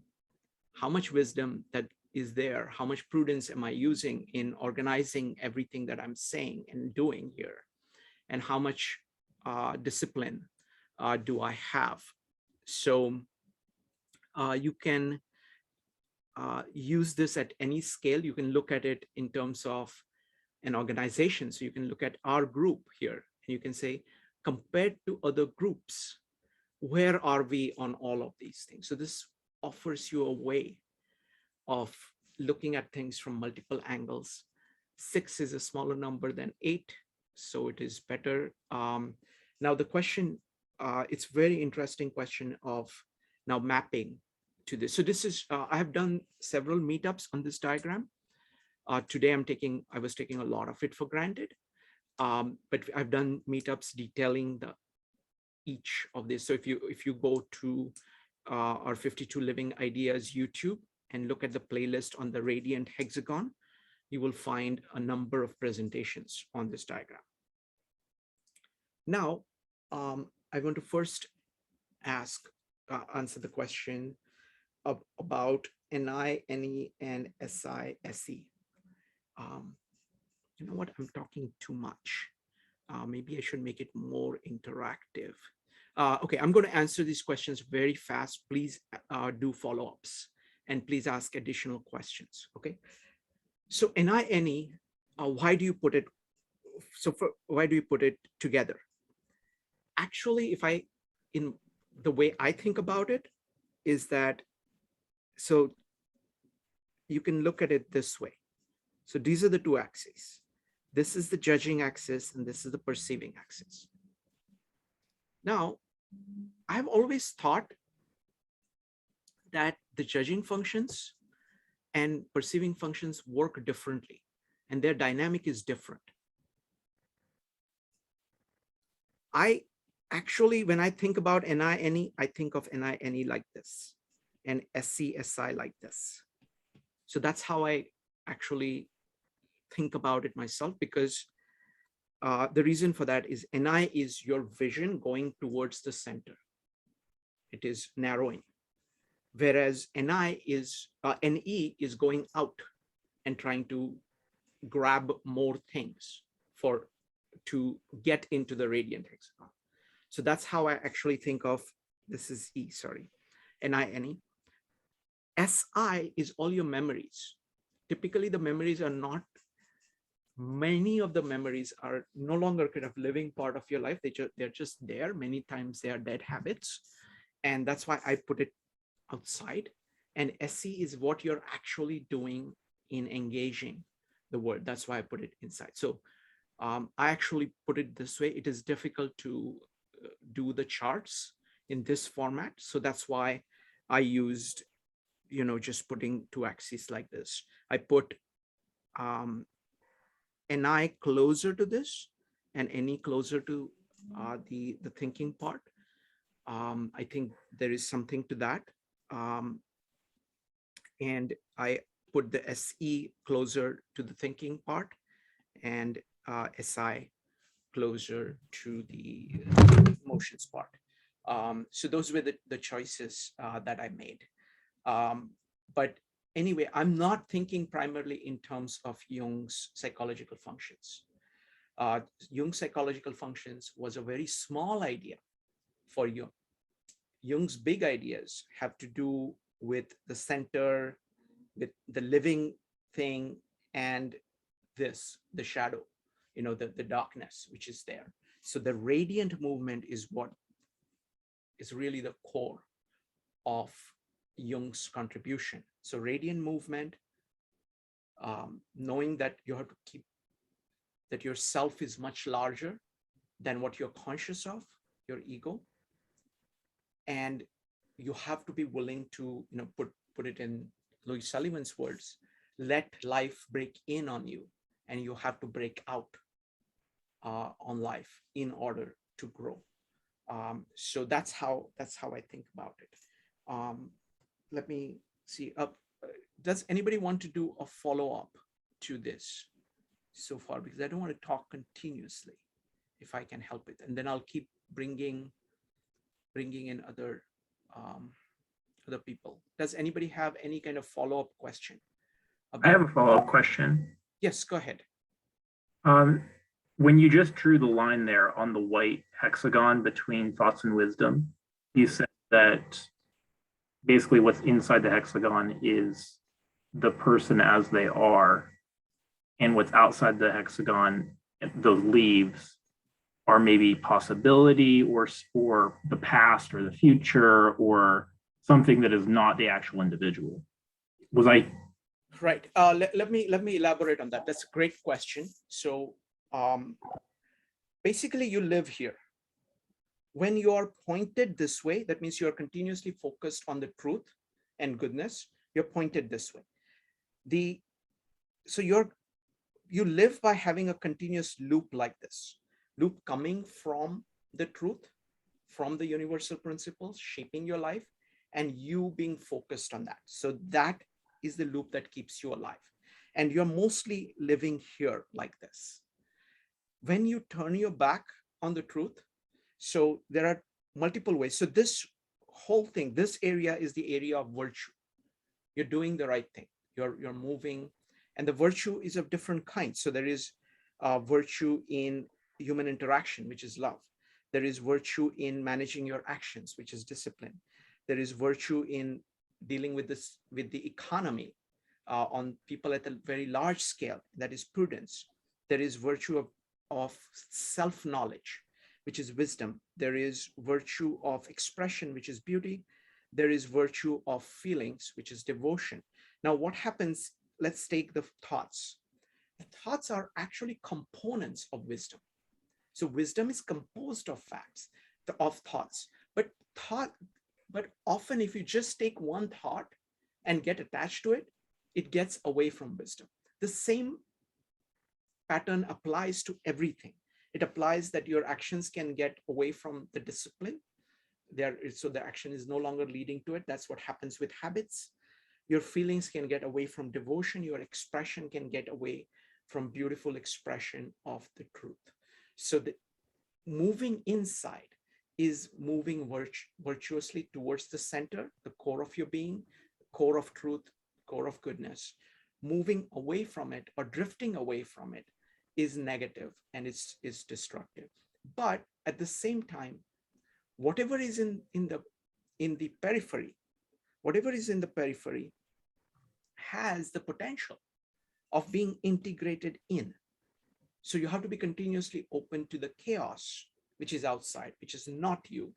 How much wisdom that is there? How much prudence am I using in organizing everything that I'm saying and doing here? And how much discipline do I have? So you can use this at any scale. You can look at it in terms of an organization. So you can look at our group here and you can say, compared to other groups, where are we on all of these things? So this offers you a way of looking at things from multiple angles. 6 is a smaller number than 8, so it is better. Now the question, it's very interesting question of now mapping to this. So this is, I have done several meetups on this diagram. Today I was taking a lot of it for granted, but I've done meetups detailing each of this. So if you go to our 52 Living Ideas YouTube and look at the playlist on the Radiant Hexagon, you will find a number of presentations on this diagram. Now, I want to first answer the question about NI, NE, and SI, SE. You know what, I'm talking too much. Maybe I should make it more interactive. Okay, I'm going to answer these questions very fast. Please do follow-ups and please ask additional questions, okay? So NI, NE, why do you put it? Why do you put it together? Actually, in the way I think about it is that, so you can look at it this way. So these are the 2 axes. This is the judging axis and this is the perceiving axis. Now, I've always thought that the judging functions and perceiving functions work differently, and their dynamic is different. I actually, when I think about NI, I think of NI like this, and SC, SI like this. So that's how I actually think about it myself, because the reason for that is NI is your vision going towards the center. It is narrowing. Whereas NE is going out and trying to grab more things to get into the radiant hexagon. So that's how I actually think of, this is E, sorry, NE. SI is all your memories. Typically the memories are not, many of the memories are no longer kind of living part of your life. They're just there. Many times they are dead habits. And that's why I put it outside. And SC is what you're actually doing in engaging the world. That's why I put it inside. So I actually put it this way. It is difficult to do the charts in this format. So that's why I used, just putting two axes like this. I put NI closer to this and NE closer to the thinking part. I think there is something to that. And I put the SE closer to the thinking part and SI closer to the emotions part. So those were the choices that I made. But anyway, I'm not thinking primarily in terms of Jung's psychological functions. Jung's psychological functions was a very small idea for Jung. Jung's big ideas have to do with the center, with the living thing, and this, the shadow, the darkness, which is there. So the radiant movement is what is really the core of Jung's contribution. So radiant movement, knowing that you have to keep, that your self is much larger than what you're conscious of, your ego. And you have to be willing to, put it in Louis Sullivan's words, let life break in on you, and you have to break out on life in order to grow. So that's how I think about it. Let me see. Does anybody want to do a follow-up to this so far? Because I don't want to talk continuously, if I can help it, and then I'll keep bringing in other people. Does anybody have any kind of follow-up question? I have a follow-up question. Yes, go ahead. When you just drew the line there on the white hexagon between thoughts and wisdom, you said that basically what's inside the hexagon is the person as they are, and what's outside the hexagon, those leaves, are maybe possibility or the past or the future or something that is not the actual individual. Was I right? Let me elaborate on that. That's a great question. So basically you live here. When you are pointed this way, that means you're continuously focused on the truth and goodness. You're pointed this way. So you live by having a continuous loop like this. Loop coming from the truth, from the universal principles shaping your life, and you being focused on that. So that is the loop that keeps you alive. And you're mostly living here like this. When you turn your back on the truth, so there are multiple ways. So this whole thing, this area is the area of virtue. You're doing the right thing. You're moving, and the virtue is of different kinds. So there is virtue in human interaction, which is love. There is virtue in managing your actions, which is discipline. There is virtue in dealing with the economy on people at a very large scale, that is prudence. There is virtue of self-knowledge, which is wisdom. There is virtue of expression, which is beauty. There is virtue of feelings, which is devotion. Now, what happens, let's take the thoughts. The thoughts are actually components of wisdom. So wisdom is composed of facts. of thoughts. But often if you just take one thought and get attached to it, it gets away from wisdom. The same pattern applies to everything. It applies that your actions can get away from the discipline. So the action is no longer leading to it. That's what happens with habits. Your feelings can get away from devotion. Your expression can get away from beautiful expression of the truth. So the moving inside is moving virtuously towards the center, the core of your being, core of truth, core of goodness. Moving away from it or drifting away from it is negative and it's destructive. But at the same time, whatever is in the periphery, whatever is in the periphery has the potential of being integrated in. So you have to be continuously open to the chaos which is outside, which is not you,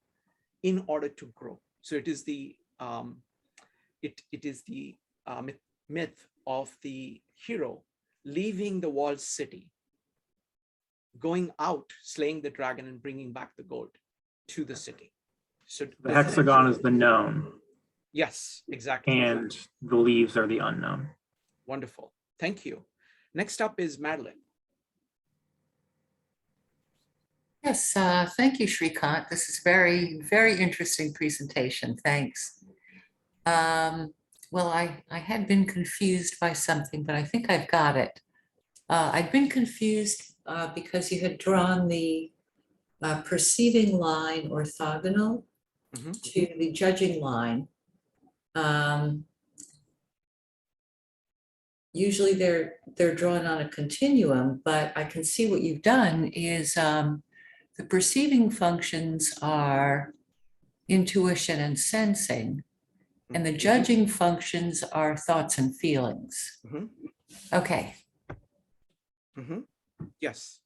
in order to grow. So it is the myth of the hero leaving the walled city, going out, slaying the dragon, and bringing back the gold to the city. So The hexagon is the known. Yes, exactly. And the leaves are the unknown. Wonderful. Thank you. Next up is Madeline. Yes, thank you, Shrikant. This is very, very interesting presentation. Thanks. Well, I had been confused by something, but I think I've got it. I'd been confused because you had drawn the perceiving line orthogonal to the judging line. Usually they're drawn on a continuum, but I can see what you've done is the perceiving functions are intuition and sensing, and the judging functions are thoughts and feelings. Okay. Yes.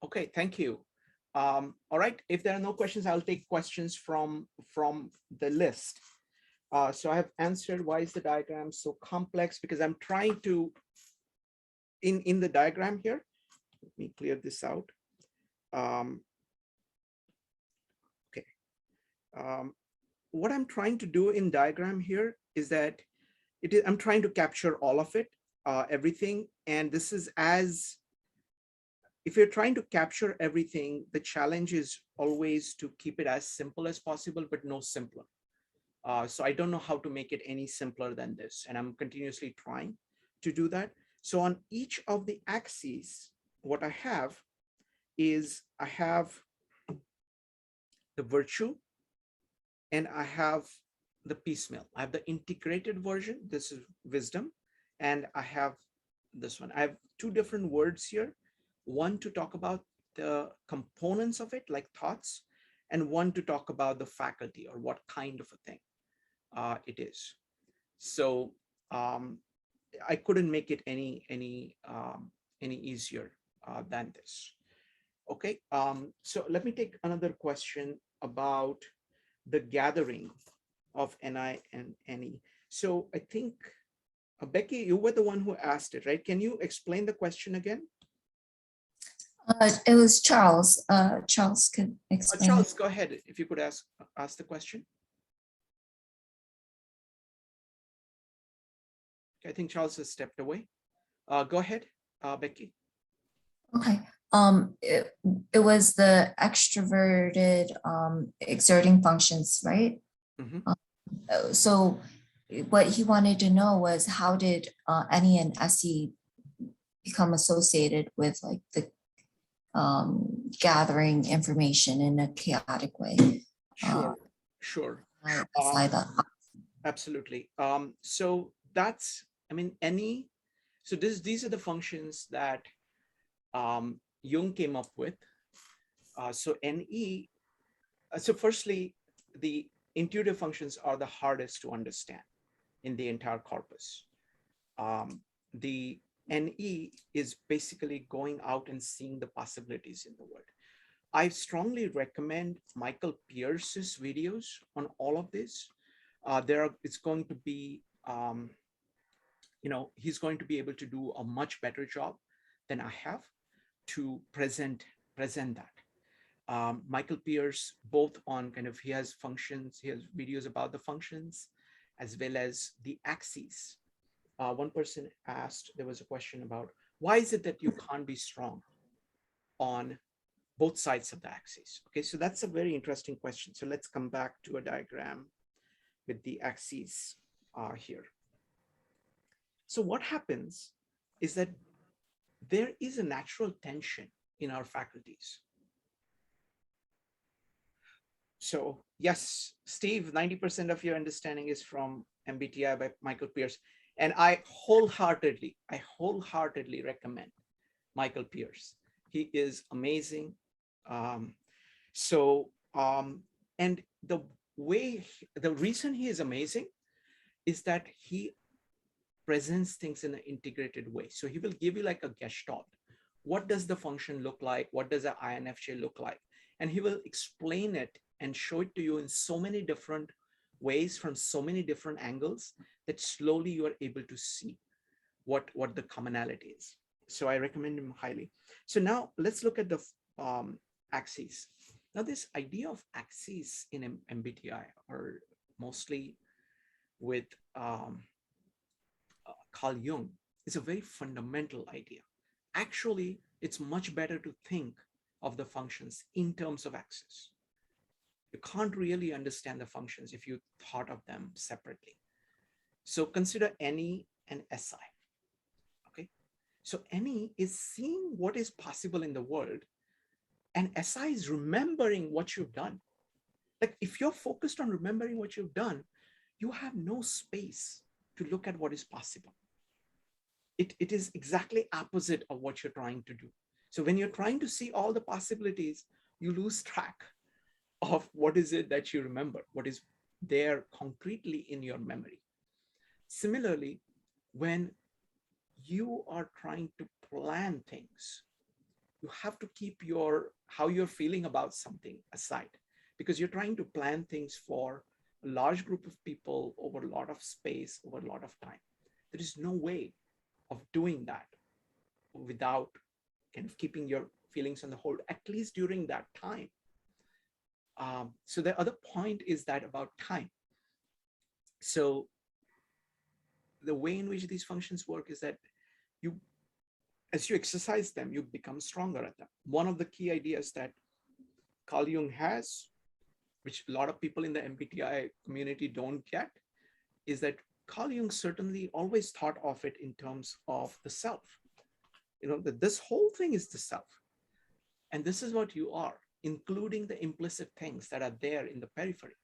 Okay, thank you. All right, if there are no questions, I'll take questions from the list. So I have answered why is the diagram so complex, because I'm trying to, in the diagram here, let me clear this out. Okay. What I'm trying to do in diagram here is that I'm trying to capture all of it, everything. And this is if you're trying to capture everything, the challenge is always to keep it as simple as possible, but no simpler. So I don't know how to make it any simpler than this. And I'm continuously trying to do that. So on each of the axes, what I have is I have the virtue and I have the piecemeal. I have the integrated version. This is wisdom. And I have this one. I have two different words here. One to talk about the components of it, like thoughts, and one to talk about the faculty or what kind of a thing it is. So I couldn't make it any easier than this. Okay, so let me take another question about the gathering of Ni and Ne. So I think, Becky, you were the one who asked it, right? Can you explain the question again? It was Charles. Charles could explain. Charles, go ahead. If you could ask the question. I think Charles has stepped away. Go ahead, Becky. Okay. It was the extroverted exerting functions, right? So what he wanted to know was how did Ne and Se become associated with like the gathering information in a chaotic way? Sure. Absolutely. So that's, I mean, Ne. So these are the functions that Jung came up with. So Ne. So firstly, the intuitive functions are the hardest to understand in the entire corpus. The Ne is basically going out and seeing the possibilities in the world. I strongly recommend Michael Pierce's videos on all of this. It's going to be, he's going to be able to do a much better job than I have to present that. Michael Pierce, both on kind of, he has functions, he has videos about the functions, as well as the axes. One person asked, there was a question about, why is it that you can't be strong on both sides of the axis? Okay, so that's a very interesting question. So let's come back to a diagram with the axes here. So what happens is that there is a natural tension in our faculties. So yes, Steve, 90% of your understanding is from MBTI by Michael Pierce. And I wholeheartedly recommend Michael Pierce. He is amazing. And the reason he is amazing is that he presents things in an integrated way. So he will give you like a gestalt. What does the function look like? What does the INFJ look like? And he will explain it and show it to you in so many different ways from so many different angles that slowly you are able to see what the commonality is. So I recommend him highly. So now let's look at the axes. Now this idea of axes in MBTI are mostly with Carl Jung is a very fundamental idea. Actually, it's much better to think of the functions in terms of axes. You can't really understand the functions if you thought of them separately. So consider NE and SI. Okay, so NE is seeing what is possible in the world, and SI is remembering what you've done. Like if you're focused on remembering what you've done, you have no space to look at what is possible. It is exactly opposite of what you're trying to do. So when you're trying to see all the possibilities, you lose track of what is it that you remember, what is there concretely in your memory. Similarly, when you are trying to plan things, you have to keep how you're feeling about something aside, because you're trying to plan things for a large group of people over a lot of space, over a lot of time. There is no way of doing that without kind of keeping your feelings on the hold, at least during that time. So the other point is that about time. So the way in which these functions work is that as you exercise them, you become stronger at them. One of the key ideas that Carl Jung has, which a lot of people in the MBTI community don't get, is that Carl Jung certainly always thought of it in terms of the self. You know, that this whole thing is the self. And this is what you are, including the implicit things that are there in the periphery.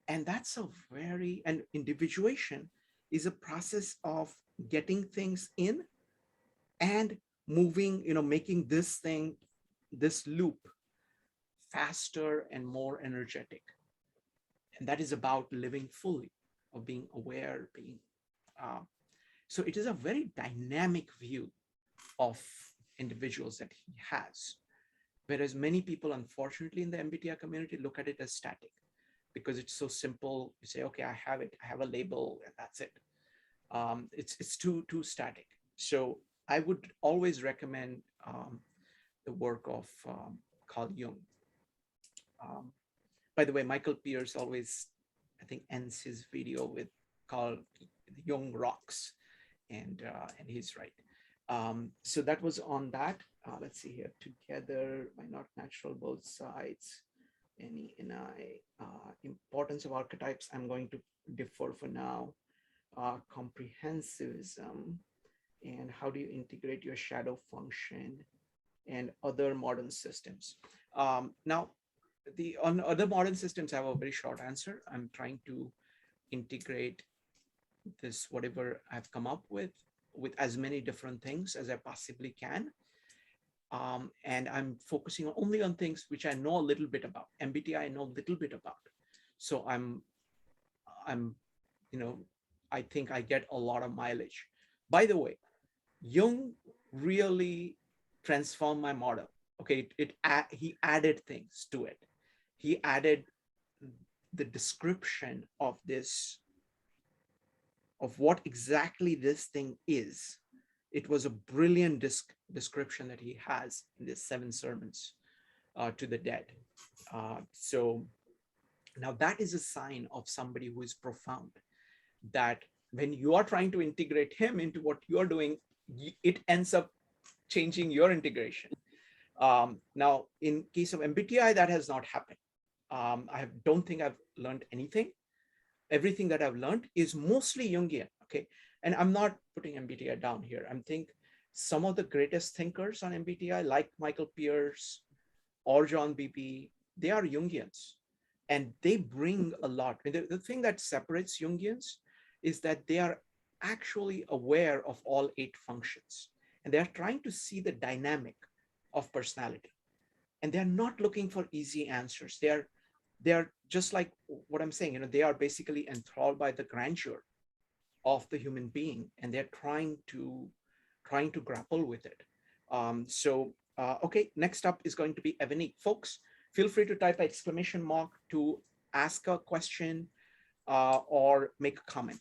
And that's and individuation is a process of getting things in and moving, making this loop faster and more energetic. And that is about living fully, of being aware, so it is a very dynamic view of individuals that he has. Whereas many people, unfortunately, in the MBTI community look at it as static because it's so simple. You say, okay, I have it, I have a label, and that's it. It's too static. So I would always recommend the work of Carl Jung. By the way, Michael Pierce always, I think, ends his video with Carl Jung rocks, and he's right. So that was on that. Let's see here. Together, by not natural, both sides. NE and I. Importance of archetypes. I'm going to defer for now. Comprehensivism, and how do you integrate your shadow function and other modern systems. Now, on other modern systems, I have a very short answer. I'm trying to integrate this, whatever I've come up with as many different things as I possibly can. And I'm focusing only on things which I know a little bit about. MBTI I know a little bit about. So I'm I think I get a lot of mileage. By the way, Jung really transformed my model. Okay, he added things to it. He added the description of what exactly this thing is. It was a brilliant description that he has in these 7 sermons. to the dead. So now that is a sign of somebody who is profound, that when you are trying to integrate him into what you're doing, it ends up changing your integration. Now, in case of MBTI, that has not happened. Don't think I've learned anything. Everything that I've learned is mostly Jungian, okay? And I'm not putting MBTI down here. I'm think some of the greatest thinkers on MBTI, like Michael Pierce or John Beebe, they are Jungians. And they bring a lot. I mean, the thing that separates Jungians is that they are actually aware of all 8 functions. And they're trying to see the dynamic of personality. And they're not looking for easy answers. They're just like what I'm saying, they are basically enthralled by the grandeur of the human being, and they're trying to grapple with it. Okay, next up is going to be Ebony. Folks, feel free to type exclamation mark to ask a question or make a comment.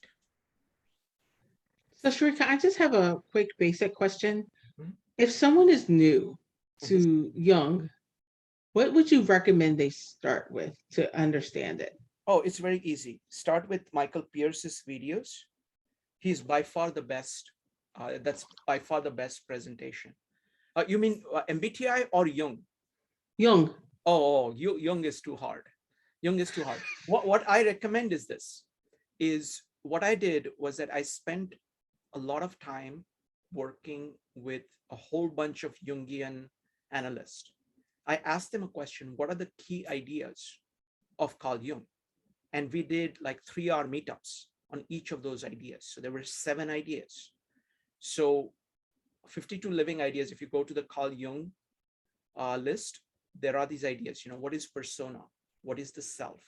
So Sharika, I just have a quick basic question. Mhm. If someone is new to Jung, what would you recommend they start with to understand it? Oh, it's very easy. Start with Michael Pierce's videos. He's by far the best. That's by far the best presentation. You mean MBTI or Jung? Jung. Oh, Jung is too hard. Jung is too hard. What I recommend is this, is what I did was that I spent a lot of time working with a whole bunch of Jungian analysts. I asked them a question: what are the key ideas of Carl Jung? And we did like 3-hour meetups on each of those ideas. So there were 7 ideas. So 52 living ideas. If you go to the Carl Jung list, there are these ideas. What is persona? What is the self?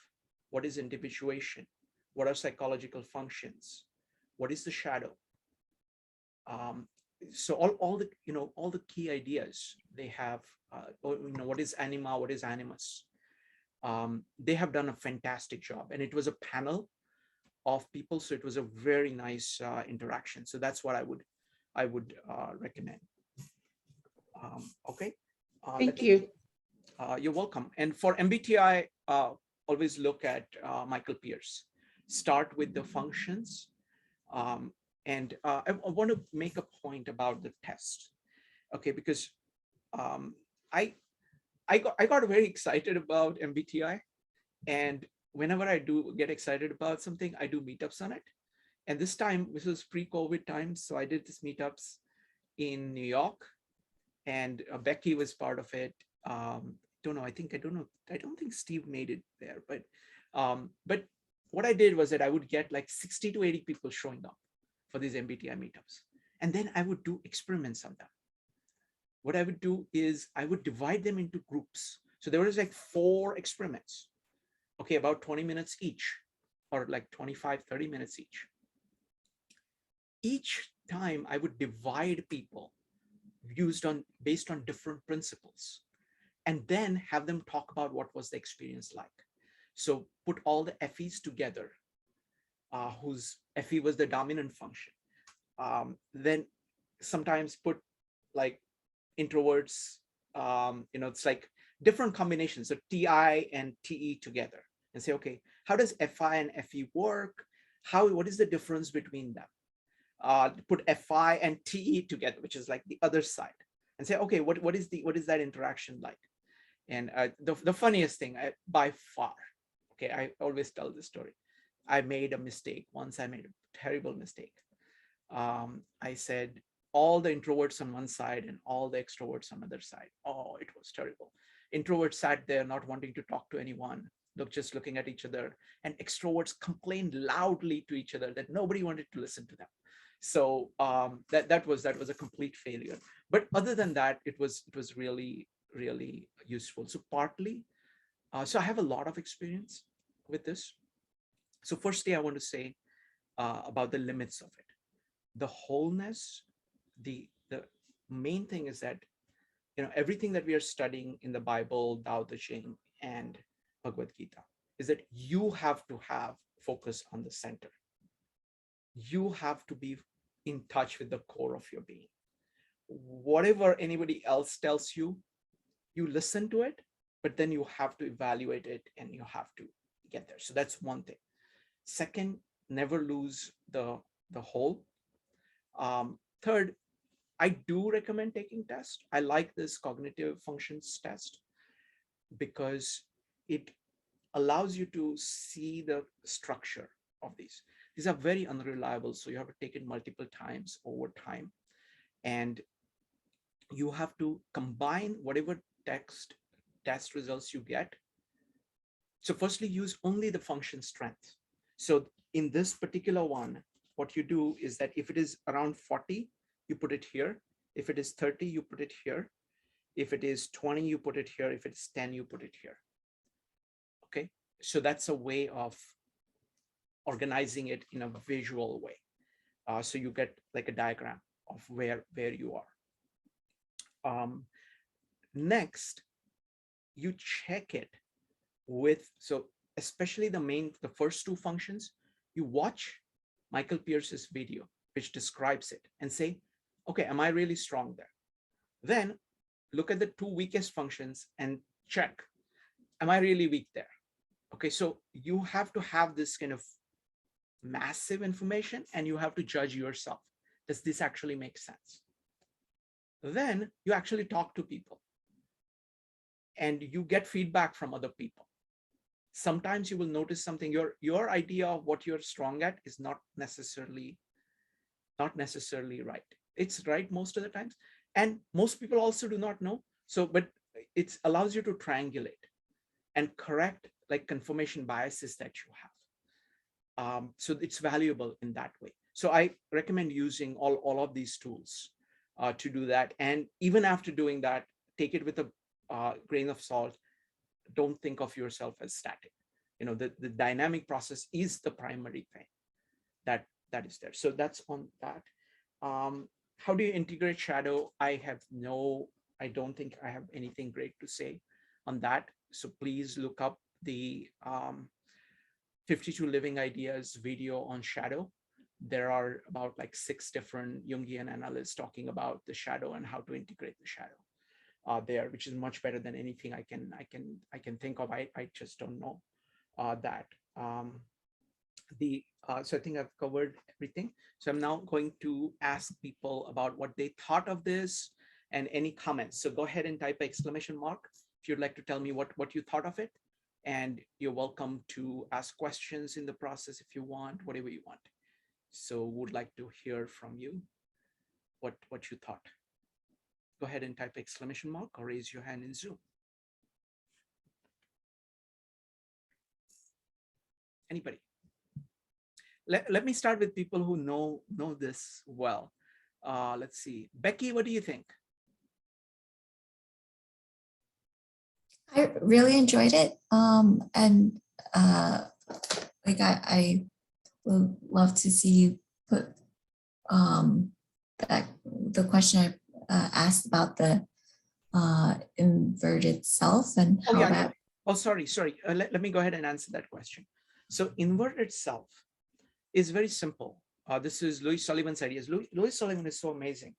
What is individuation? What are psychological functions? What is the shadow? So all the key ideas they have. What is anima? What is animus? They have done a fantastic job, and it was a panel of people, so it was a very nice interaction. So that's what I would recommend. Okay. Thank you. You're welcome. And for MBTI, always look at Michael Pierce. Start with the functions. And I want to make a point about the test. Okay, because I got very excited about MBTI, and whenever I do get excited about something, I do meetups on it. And this time, this was pre-COVID times, so I did this meetups in New York, and Becky was part of it. I don't think Steve made it there, but what I did was that I would get like 60 to 80 people showing up for these MBTI meetups, and then I would do experiments on them. What I would do is I would divide them into groups. So there was like 4 experiments, okay, about 20 minutes each, or like 25, 30 minutes each. Each time I would divide people based on different principles, and then have them talk about what was the experience like. So put all the FEs together, whose FE was the dominant function. Then sometimes put like introverts, it's like different combinations of TI and TE together, and say, okay, how does FI and FE work? What is the difference between them? Put FI and TE together, which is like the other side, and say, okay, what is that interaction like? And the funniest thing, by far, okay, I always tell this story. I made a mistake. Once I made a terrible mistake. I said all the introverts on one side and all the extroverts on the other side. Oh, it was terrible. Introverts sat there not wanting to talk to anyone, just looking at each other, and extroverts complained loudly to each other that nobody wanted to listen to them. So that was a complete failure. But other than that, it was really, really useful. So partly, so I have a lot of experience with this. So firstly, I want to say about the limits of it. The wholeness, the main thing is that, everything that we are studying in the Bible, Tao Te Ching, and Bhagavad Gita, is that you have to have focus on the center. You have to be in touch with the core of your being. Whatever anybody else tells you, you listen to it, but then you have to evaluate it and you have to get there. So that's one thing. Second, never lose the whole. Third, I do recommend taking tests. I like this cognitive functions test because it allows you to see the structure of these. These are very unreliable, so you have to take it multiple times over time. And you have to combine whatever test results you get. So firstly, use only the function strength. So in this particular one, what you do is that if it is around 40, you put it here. If it is 30, you put it here. If it is 20, you put it here. If it's 10, you put it here. Okay, so that's a way of organizing it in a visual way. So you get like a diagram of where you are. Next, you check it with, so especially the first two functions, you watch Michael Pierce's video, which describes it, and say, okay, am I really strong there? Then look at the two weakest functions and check, am I really weak there? Okay, so you have to have this kind of massive information and you have to judge yourself. Does this actually make sense? Then you actually talk to people and you get feedback from other people. Sometimes you will notice something, your idea of what you're strong at is not necessarily right. It's right most of the times. And most people also do not know. So, but it allows you to triangulate and correct like confirmation biases that you have. So it's valuable in that way. So I recommend using all of these tools to do that. And even after doing that, take it with a grain of salt. Don't think of yourself as static. You know, the dynamic process is the primary thing that is there. So that's on that. How do you integrate shadow? I don't think I have anything great to say on that. So please look up the 52 Living Ideas video on shadow. There are about like 6 different Jungian analysts talking about the shadow and how to integrate the shadow there, which is much better than anything I can think of. I just don't know that. So I think I've covered everything. So I'm now going to ask people about what they thought of this and any comments. So go ahead and type exclamation mark if you'd like to tell me what you thought of it. And you're welcome to ask questions in the process if you want, whatever you want. So would like to hear from you what you thought. Go ahead and type exclamation mark or raise your hand in Zoom. Anybody? Let me start with people who know this well. Let's see. Becky, what do you think? I really enjoyed it. And like I would love to see you put the question I asked about the inverted self and how that. Oh, sorry. Let me go ahead and answer that question. So inverted self is very simple. This is Louis Sullivan's ideas. Louis Sullivan is so amazing,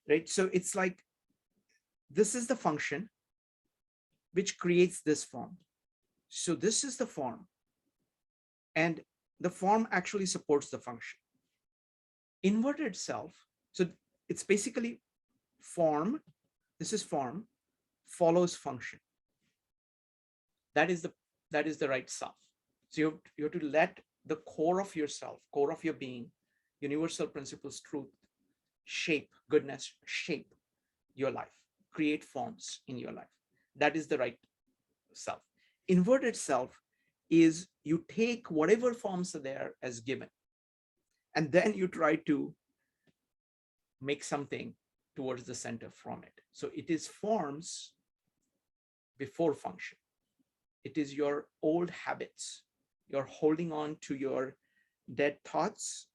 right? So it's like, this is the function which creates this form. So this is the form, and the form actually supports the function. Inverted self, so it's basically form, this is form, follows function. That is the right self. So you have to let the core of yourself, core of your being, universal principles, truth, shape, goodness, shape your life, create forms in your life. That is the right self. Inverted self is you take whatever forms are there as given, and then you try to make something towards the center from it. So it is forms before function. It is your old habits. You're holding on to your dead thoughts,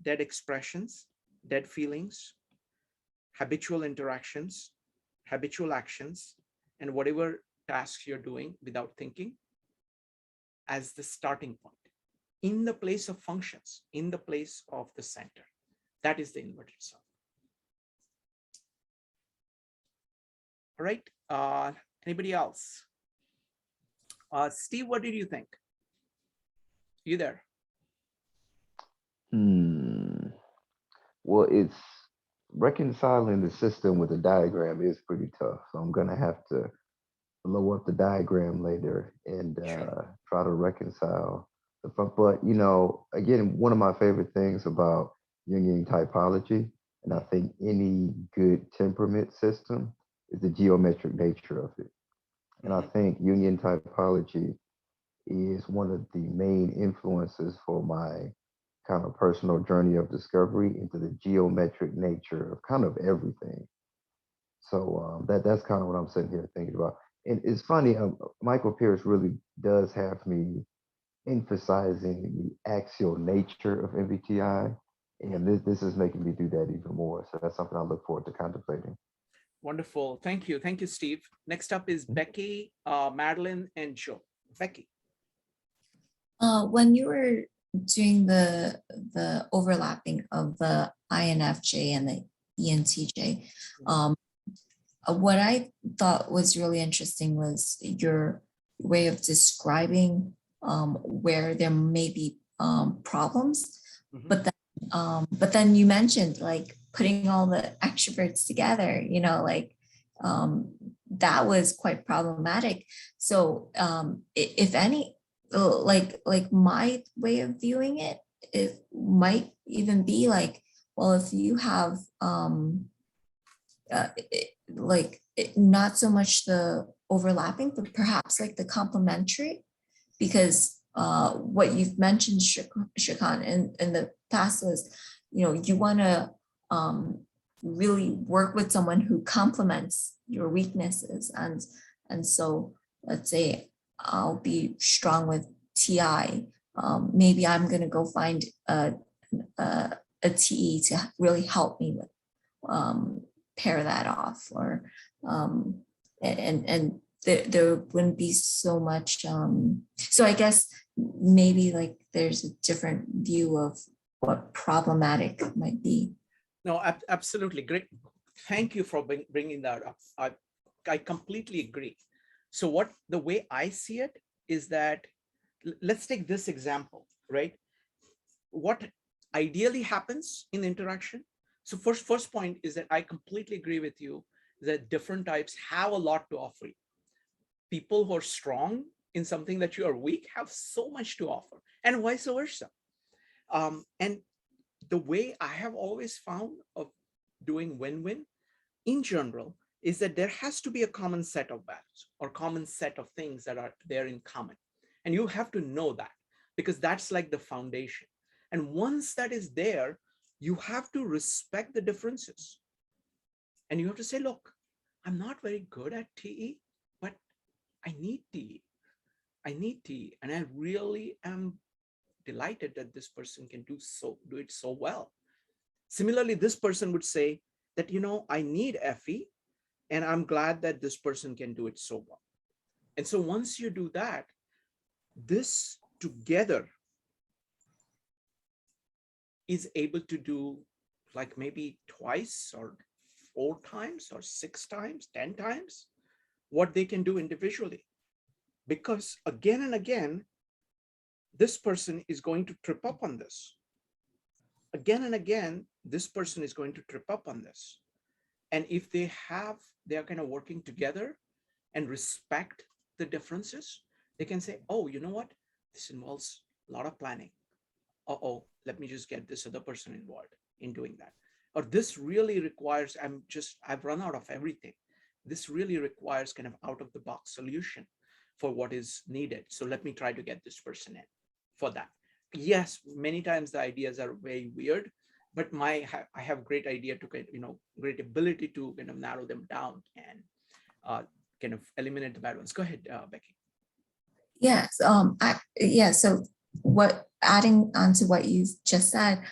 dead expressions, dead feelings, habitual interactions, habitual actions, and whatever tasks you're doing without thinking as the starting point in the place of functions, in the place of the center. That is the inverted self. All right. Anybody else? Steve, what did you think? You there? Well, it's reconciling the system with a diagram is pretty tough. So I'm gonna have to blow up the diagram later and try to reconcile the but you know, again, one of my favorite things about Jungian typology, and I think any good temperament system, is the geometric nature of it. And I think Jungian typology is one of the main influences for my kind of personal journey of discovery into the geometric nature of kind of everything. So that's kind of what I'm sitting here thinking about. And it's funny, Michael Pierce really does have me emphasizing the axial nature of MBTI. And this is making me do that even more. So that's something I look forward to contemplating. Wonderful. Thank you. Thank you, Steve. Next up is Becky, Madeline, and Joe. Becky. When you were doing the overlapping of the INFJ and the ENTJ, what I thought was really interesting was your way of describing where there may be problems, but then you mentioned like putting all the extroverts together, you know, like that was quite problematic. So if any, like my way of viewing it, it might even be like, well, if you have not so much the overlapping, but perhaps like the complementary, because what you've mentioned, Shrikant, in the past was, you know, you want to really work with someone who complements your weaknesses. And so let's say I'll be strong with TI. Maybe I'm going to go find a TE to really help me with pair that off, or and there wouldn't be so much. So I guess maybe like there's a different view of what problematic might be. No, absolutely great. Thank you for bringing that up. I completely agree. So the way I see it is that, let's take this example, right? What ideally happens in the interaction. So first point is that I completely agree with you that different types have a lot to offer you. People who are strong in something that you are weak have so much to offer, and vice versa. And the way I have always found of doing win-win in general is that there has to be a common set of values or common set of things that are there in common. And you have to know that, because that's like the foundation. And once that is there, you have to respect the differences. And you have to say, look, I'm not very good at TE, but I need TE. I need TE. And I really am delighted that this person can do it so well. Similarly, this person would say that, you know, I need FE, and I'm glad that this person can do it so well. And so once you do that, this together is able to do like maybe twice or 4 times or 6 times, 10 times what they can do individually. Because again and again, this person is going to trip up on this. Again and again, this person is going to trip up on this. And if they are kind of working together and respect the differences, they can say, oh, you know what? This involves a lot of planning. Uh-oh, let me just get this other person involved in doing that. Or this really requires, I've run out of everything. This really requires kind of out of the box solution for what is needed. So let me try to get this person in for that. Yes, many times the ideas are very weird, but I have great idea to, you know, great ability to kind of narrow them down and kind of eliminate the bad ones. Go ahead, Becky. Yes. So adding on to what you just said,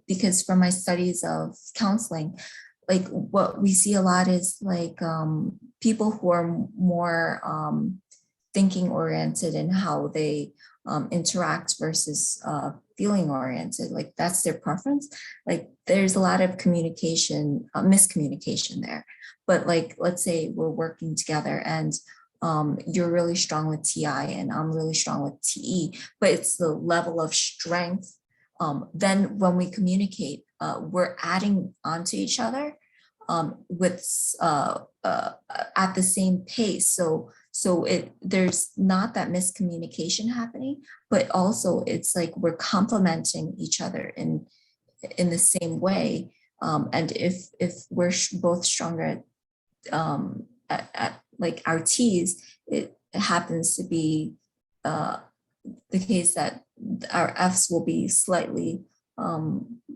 because from my studies of counseling, like what we see a lot is like people who are more thinking oriented in how they interact versus feeling oriented, like that's their preference. Like there's a lot of communication, miscommunication there. But like, let's say we're working together and you're really strong with TI and I'm really strong with TE, but it's the level of strength. Then when we communicate, we're adding onto each other with at the same pace. So there's not that miscommunication happening, but also it's like we're complementing each other in the same way. And if we're both stronger at like our T's, it happens to be the case that our F's will be slightly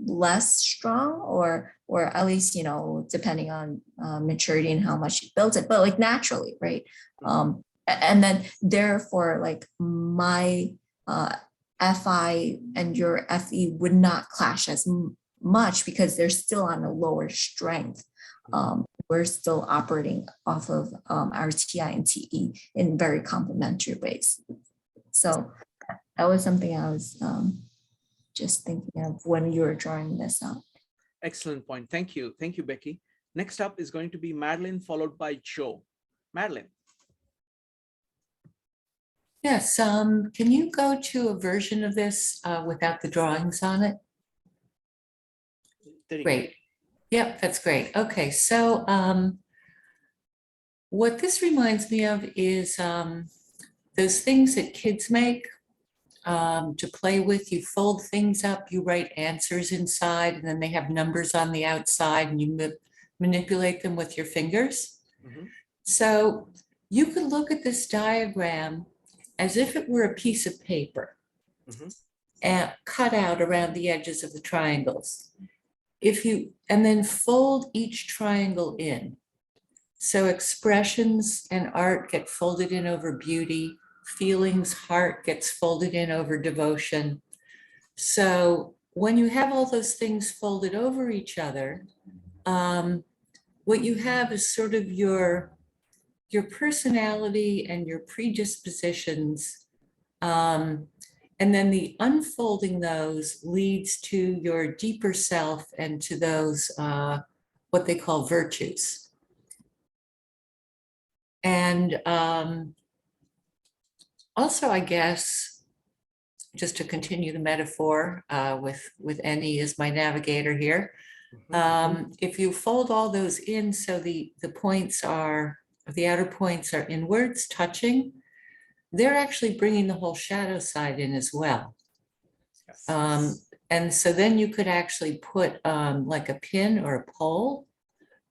less strong, or at least, you know, depending on maturity and how much you built it, but like naturally, right? And then therefore, like my FI and your FE would not clash as much because they're still on a lower strength. We're still operating off of our TI and TE in very complementary ways. So that was something I was just thinking of when you were drawing this up. Excellent point. Thank you. Thank you, Becky. Next up is going to be Madeline, followed by Joe. Madeline. Yes, can you go to a version of this without the drawings on it? There you go. Great. Yep, that's great. Okay, so what this reminds me of is those things that kids make to play with. You fold things up, you write answers inside, and then they have numbers on the outside, and you manipulate them with your fingers. Mhm. So you could look at this diagram as if it were a piece of paper and cut out around the edges of the triangles. And then fold each triangle in. So expressions and art get folded in over beauty, feelings, heart gets folded in over devotion. So when you have all those things folded over each other, what you have is sort of your personality and your predispositions. And then the unfolding those leads to your deeper self and to those, what they call virtues. And also, I guess, just to continue the metaphor with Annie as my navigator here, if you fold all those in so the points are, the outer points are inwards, touching, they're actually bringing the whole shadow side in as well. Yes. And so then you could actually put like a pin or a pole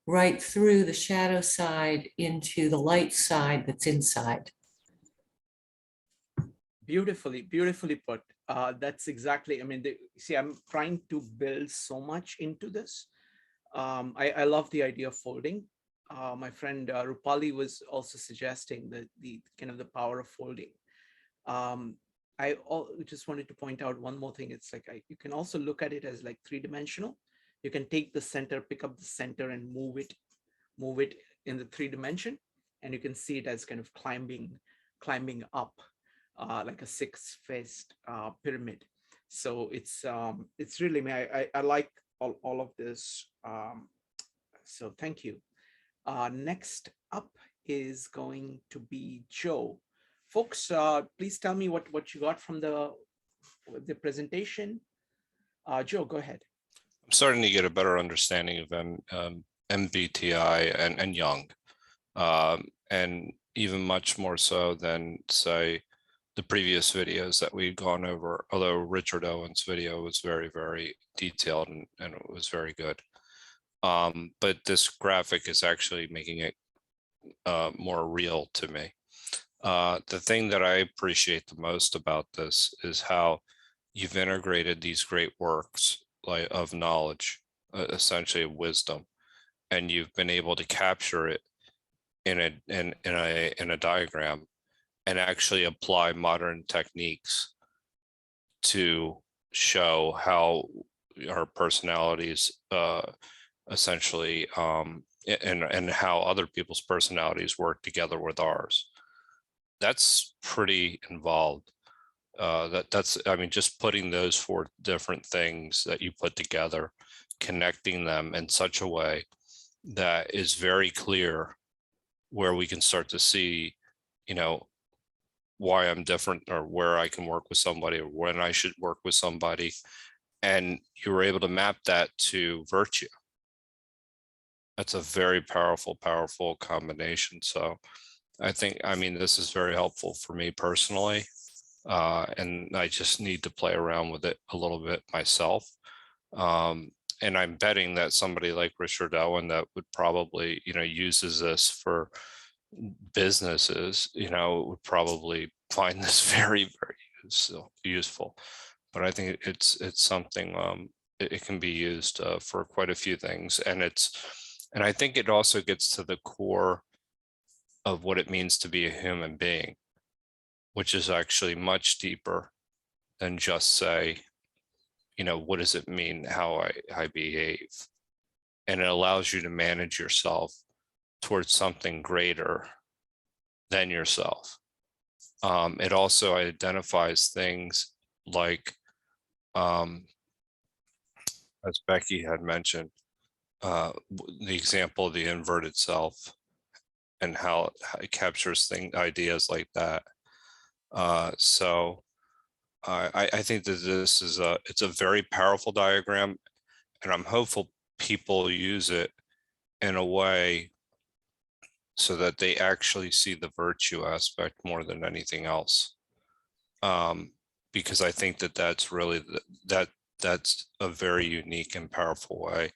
right through the shadow side into the light side that's inside. Beautifully, beautifully put. That's exactly, I mean, see, I'm trying to build so much into this. I love the idea of folding. My friend Rupali was also suggesting that the kind of the power of folding. I just wanted to point out one more thing. It's like you can also look at it as like three-dimensional. You can take the center, pick up the center and move it in the 3D, and you can see it as kind of climbing up like a six-faced pyramid. So it's really, I like all of this. So thank you. Next up is going to be Joe. Folks, please tell me what you got from the presentation. Joe, go ahead. I'm starting to get a better understanding of MBTI and Jung, and even much more so than, say, the previous videos that we'd gone over, although Richard Owen's video was very, very detailed and it was very good. But this graphic is actually making it more real to me. The thing that I appreciate the most about this is how you've integrated these great works of knowledge, essentially of wisdom, and you've been able to capture it in a diagram and actually apply modern techniques to show how our personalities essentially and how other people's personalities work together with ours. That's pretty involved. That's, I mean, just putting those four different things that you put together, connecting them in such a way that is very clear, where we can start to see you know, why I'm different or where I can work with somebody or when I should work with somebody. And you were able to map that to virtue. That's a very powerful, powerful combination. So I think, I mean, this is very helpful for me personally. And I just need to play around with it a little bit myself. And I'm betting that somebody like Richard Owen that would probably, you know, uses this for businesses, you know, would probably find this very, very useful. But I think it's something, it can be used for quite a few things. And I think it also gets to the core of what it means to be a human being, which is actually much deeper than just say, you know, what does it mean how I behave? And it allows you to manage yourself towards something greater than yourself. It also identifies things like, as Becky had mentioned, the example of the inverted self and how it captures ideas like that. So I think that this is it's a very powerful diagram, and I'm hopeful people use it in a way so that they actually see the virtue aspect more than anything else. Because I think that that's really that's a very unique and powerful way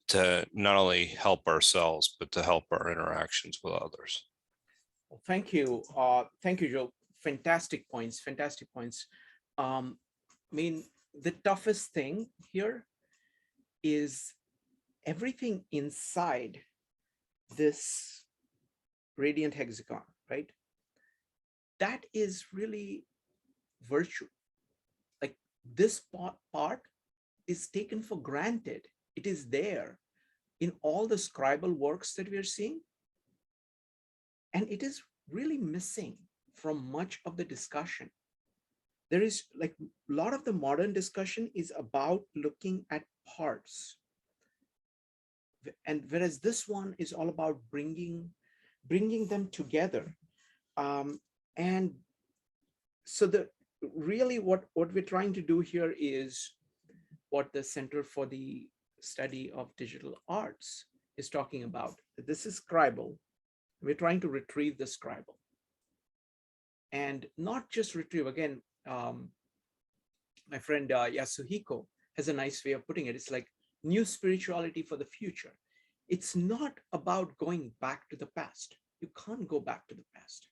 to not only help ourselves, but to help our interactions with others. Well, thank you. Thank you, Joe. Fantastic points, fantastic points. I mean, the toughest thing here is everything inside this radiant hexagon, right? That is really virtue. Like this part is taken for granted. It is there in all the scribal works that we are seeing. And it is really missing from much of the discussion. There is like a lot of the modern discussion is about looking at parts. And whereas this one is all about bringing them together. And so really what we're trying to do here is what the Center for the Study of Digital Arts is talking about. This is scribal. We're trying to retrieve the scribal. And not just retrieve, again, my friend Yasuhiko has a nice way of putting it. It's like new spirituality for the future. It's not about going back to the past. You can't go back to the past.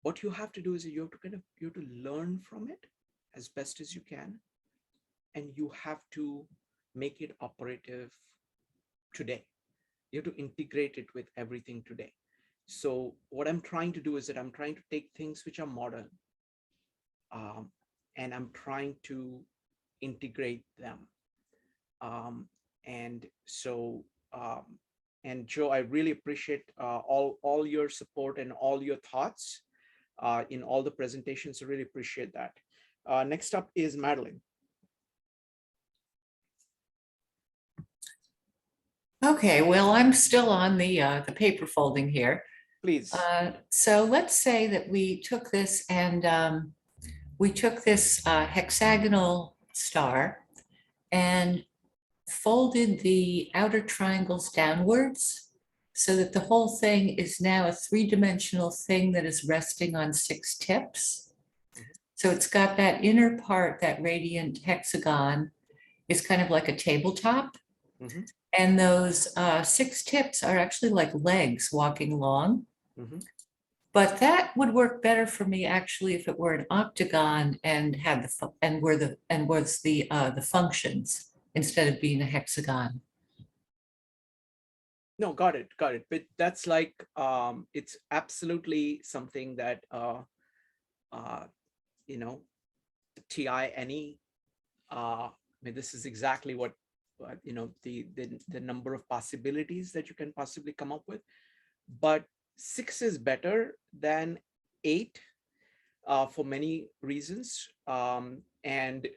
What you have to do is you have to learn from it as best as you can. And you have to make it operative today. You have to integrate it with everything today. So what I'm trying to do is that I'm trying to take things which are modern, and I'm trying to integrate them. And so, and Joe, I really appreciate all your support and all your thoughts in all the presentations. I really appreciate that. Next up is Madeline. Okay, well, I'm still on the paper folding here. Please. So let's say that we took this and we took this hexagonal star and folded the outer triangles downwards so that the whole thing is now a three-dimensional thing that is resting on 6 tips. So it's got that inner part, that radiant hexagon is kind of like a tabletop. Mm-hmm. And those 6 tips are actually like legs walking along. Mm-hmm. But that would work better for me actually if it were an octagon and had was the functions instead of being a hexagon. No, got it. But that's like it's absolutely something that you know, TINE. I mean, this is exactly what you know, the number of possibilities that you can possibly come up with. But 6 is better than 8 for many reasons. And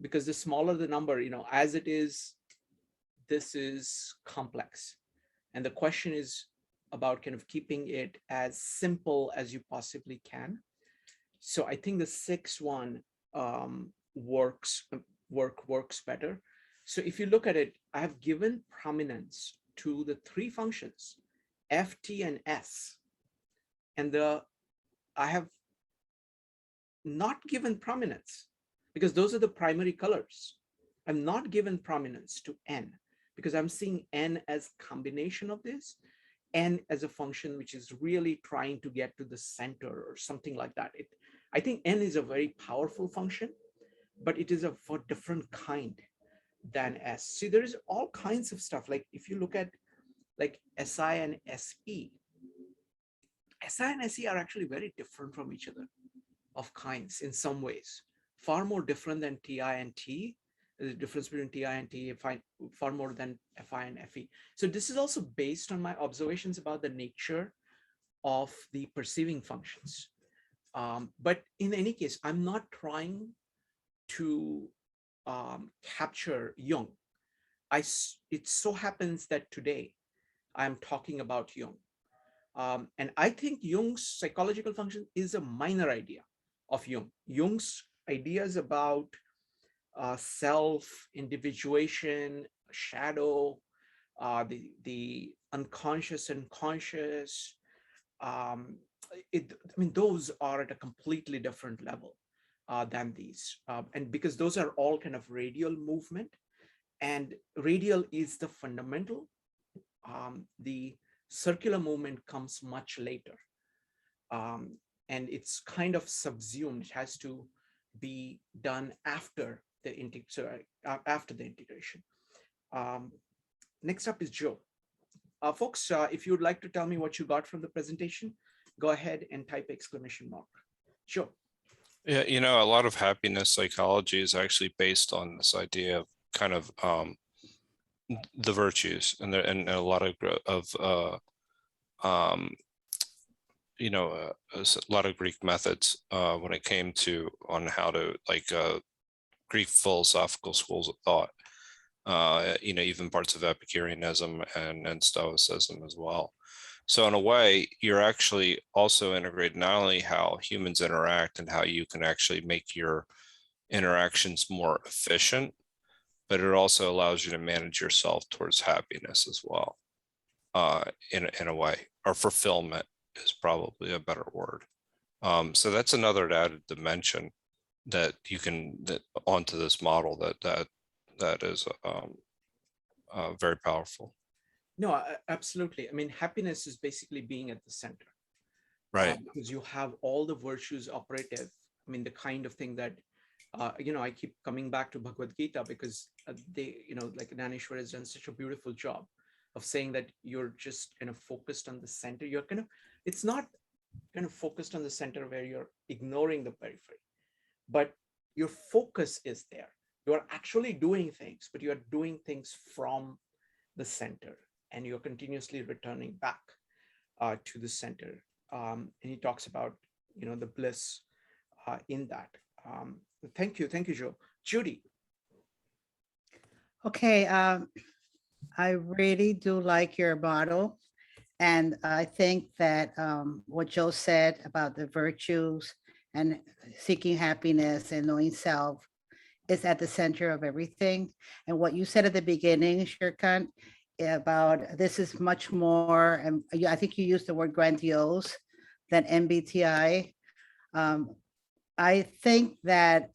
because the smaller the number, you know, as it is, this is complex. And the question is, about kind of keeping it as simple as you possibly can. So I think the sixth one works better. So if you look at it, I have given prominence to the three functions, F, T, and S. And I have not given prominence because those are the primary colors. I'm not given prominence to N because I'm seeing N as combination of this, N as a function which is really trying to get to the center or something like that. I think N is a very powerful function, but it is a for different kind than S. See, there is all kinds of stuff. Like if you look at like SI and SE, SI and SE are actually very different from each other of kinds in some ways, far more different than TI and T. The difference between TI and T, far more than FI and FE. So this is also based on my observations about the nature of the perceiving functions. But in any case, I'm not trying to capture Jung. It so happens that today I'm talking about Jung. And I think Jung's psychological function is a minor idea of Jung. Jung's ideas about self, individuation, shadow, the unconscious and conscious, I mean, those are at a completely different level than these. And because those are all kind of radial movement, and radial is the fundamental. The circular movement comes much later. And it's kind of subsumed. It has to be done after the integration. Next up is Joe. Folks, if you would like to tell me what you got from the presentation, go ahead and type exclamation mark. Joe. Yeah, you know, a lot of happiness psychology is actually based on this idea of kind of the virtues, and a lot of you know, a lot of Greek methods when it came to on how to like Greek philosophical schools of thought. You know, even parts of Epicureanism and Stoicism as well. So in a way, you're actually also integrating not only how humans interact and how you can actually make your interactions more efficient, but it also allows you to manage yourself towards happiness as well, in a way, or fulfillment is probably a better word. So that's another added dimension that you can onto this model that is very powerful. No, absolutely. I mean, happiness is basically being at the center. Right. Because you have all the virtues operative. I mean, the kind of thing that, you know, I keep coming back to Bhagavad Gita because they, you know, like Naneshwar has done such a beautiful job of saying that you're just kind of focused on the center. You're kind of, it's not kind of focused on the center where you're ignoring the periphery, but your focus is there. You are actually doing things, but you are doing things from the center, and you're continuously returning back to the center. And he talks about, you know, the bliss in that. Thank you, Joe. Judy. Okay, I really do like your model. And I think that what Joe said about the virtues and seeking happiness and knowing self is at the center of everything. And what you said at the beginning, Shirkan, about this is much more, and I think you used the word grandiose than MBTI. I think that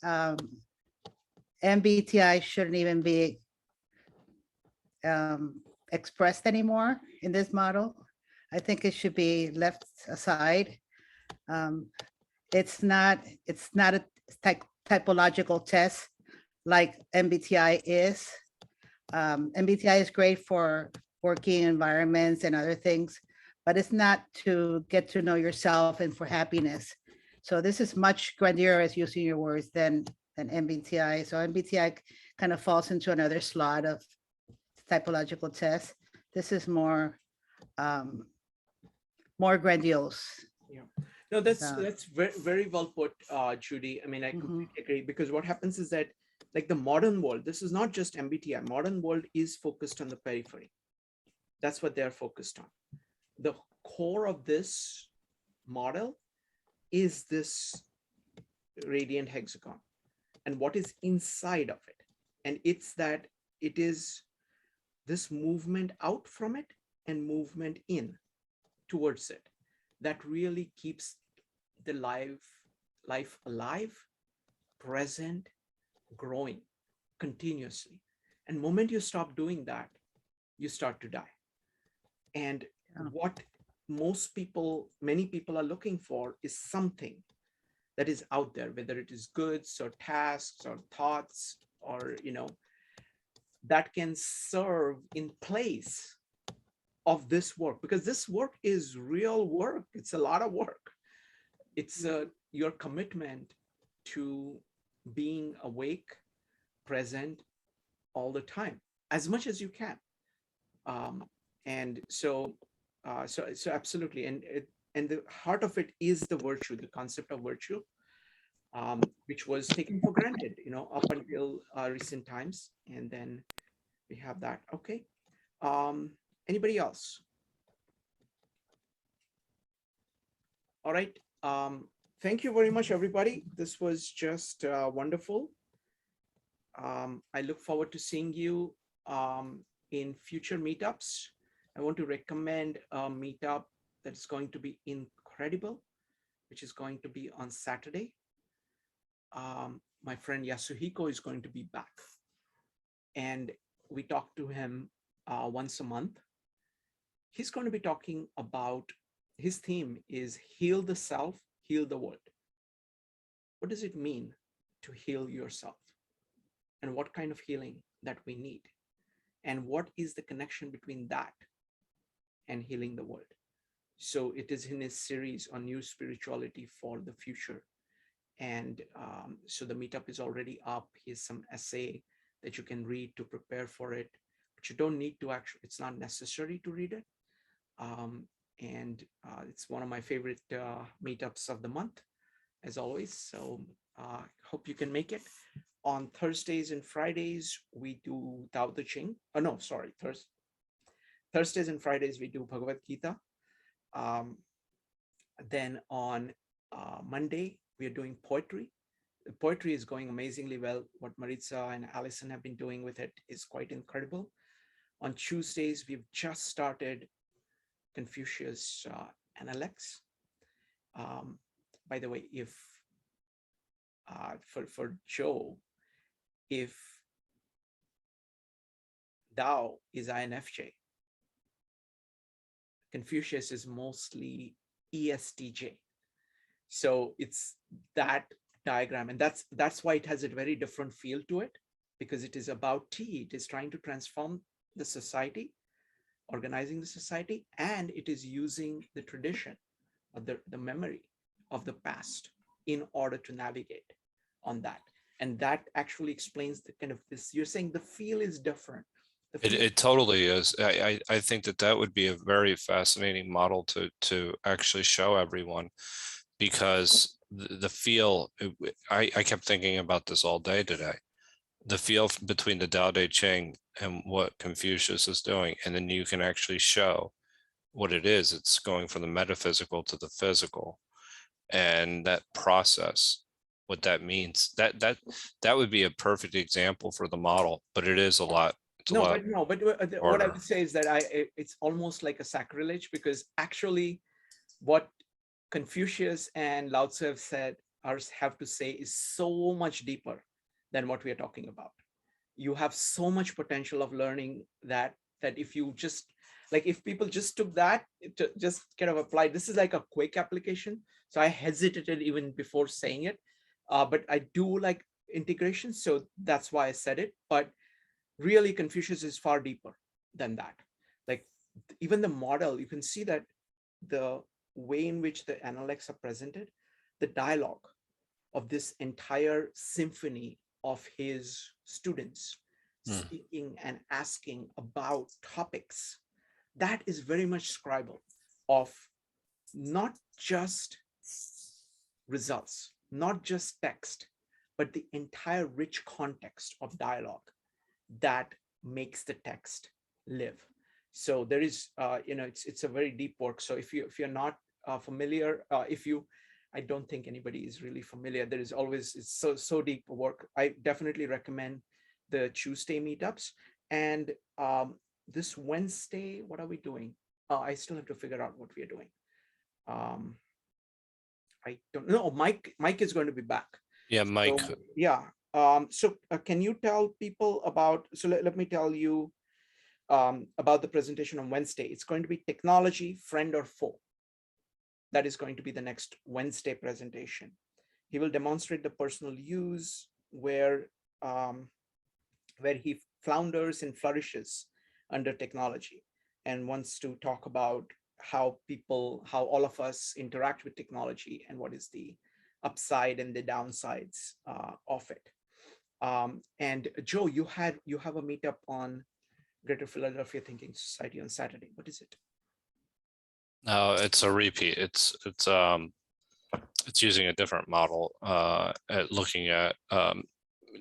MBTI shouldn't even be expressed anymore in this model. I think it should be left aside. It's not a typological test like MBTI is. MBTI is great for working environments and other things, but it's not to get to know yourself and for happiness. So this is much grandiose, using your words, than MBTI. So MBTI kind of falls into another slot of typological tests. This is more grandiose. Yeah. No, that's very, very well put, Judy. I mean, I completely agree, because what happens is that, like, the modern world, this is not just MBTI. Modern world is focused on the periphery. That's what they're focused on. the core of this model is this radiant hexagon and what is inside of it. And it's that it is this movement out from it and movement in towards it that really keeps the life alive, present, growing continuously. And the moment you stop doing that, you start to die. And what many people are looking for is something that is out there, whether it is goods or tasks or thoughts or, that can serve in place of this work, because this work is real work. It's a lot of work. It's your commitment to being awake, present all the time, as much as you can. And so absolutely. And the heart of it is the virtue, the concept of virtue, which was taken for granted, up until recent times. And then we have that. Okay. Anybody else? All right. Thank you very much, everybody. This was just wonderful. I look forward to seeing you in future meetups. I want to recommend a meetup that's going to be incredible, which is going to be on Saturday. My friend Yasuhiko is going to be back, and we talk to him once a month. He's going to be talking about, his theme is heal the self, heal the world. What does it mean to heal yourself? And what kind of healing that we need? And what is the connection between that and healing the world? So it is in his series on new spirituality for the future. And so the meetup is already up. Here's some essay that you can read to prepare for it, but you don't need to actually, it's not necessary to read it. And it's one of my favorite meetups of the month, as always. So hope you can make it. On Thursdays and Fridays, we do Tao Te Ching. Oh, no, sorry. Thursdays and Fridays, we do Bhagavad Gita. Then on Monday, we are doing poetry. The poetry is going amazingly well. What Maritza and Allison have been doing with it is quite incredible. On Tuesdays, we've just started Confucius Analects. By the way, if for Joe, if Tao is INFJ, Confucius is mostly ESTJ. So it's that diagram, and that's why it has a very different feel to it, because it is about T. It is trying to transform the society, organizing the society, and it is using the tradition of the memory of the past in order to navigate on that. And that actually explains the kind of this, you're saying the feel is different. It totally is. I think that would be a very fascinating model to actually show everyone, because the feel, I kept thinking about this all day today. The feel between the Tao Te Ching and what Confucius is doing, and then you can actually show what it is. It's going from the metaphysical to the physical, and that process, what that means. That would be a perfect example for the model, but it is a lot. But what I would say is that it's almost like a sacrilege, because actually what Confucius and Lao Tzu have said, have to say, is so much deeper than what we are talking about. You have so much potential of learning that if you just, like, if people just took that, just kind of applied, this is like a quick application. So I hesitated even before saying it, but I do like integration. So that's why I said it. But really, Confucius is far deeper than that. Like even the model, you can see that the way in which the analects are presented, the dialogue of this entire symphony of his students speaking and asking about topics, that is very much scribal of not just results, not just text, but the entire rich context of dialogue that makes the text live. So there is, it's a very deep work. So if you're not familiar, I don't think anybody is really familiar. There is always, it's so deep work. I definitely recommend the Tuesday meetups. And this Wednesday, what are we doing? I still have to figure out what we are doing. I don't know. Mike is going to be back. Yeah, Mike. So, yeah. So can you tell people about, so let me tell you about the presentation on Wednesday. It's going to be technology, friend or foe. That is going to be the next Wednesday presentation. He will demonstrate the personal use where he flounders and flourishes under technology, and wants to talk about how all of us interact with technology and what is the upside and the downsides of it. And Joe, you have a meetup on Greater Philadelphia Thinking Society on Saturday. What is it? No, it's a repeat. It's using a different model at looking at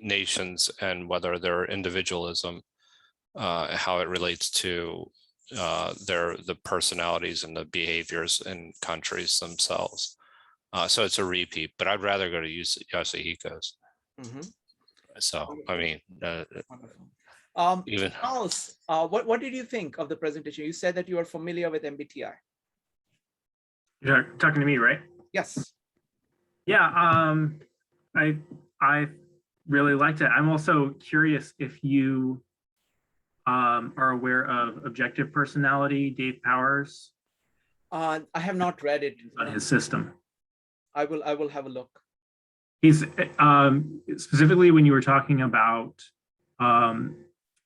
nations and whether their individualism, how it relates to the personalities and the behaviors in countries themselves. So it's a repeat, but I'd rather go to Yasuhiko's. Mm-hmm. So I mean, even Charles, what did you think of the presentation? You said that you are familiar with MBTI. You're talking to me, right? Yes. Yeah, I really liked it. I'm also curious if you are aware of Objective Personality, Dave Powers. I have not read it. On his system. I will have a look. He's specifically when you were talking about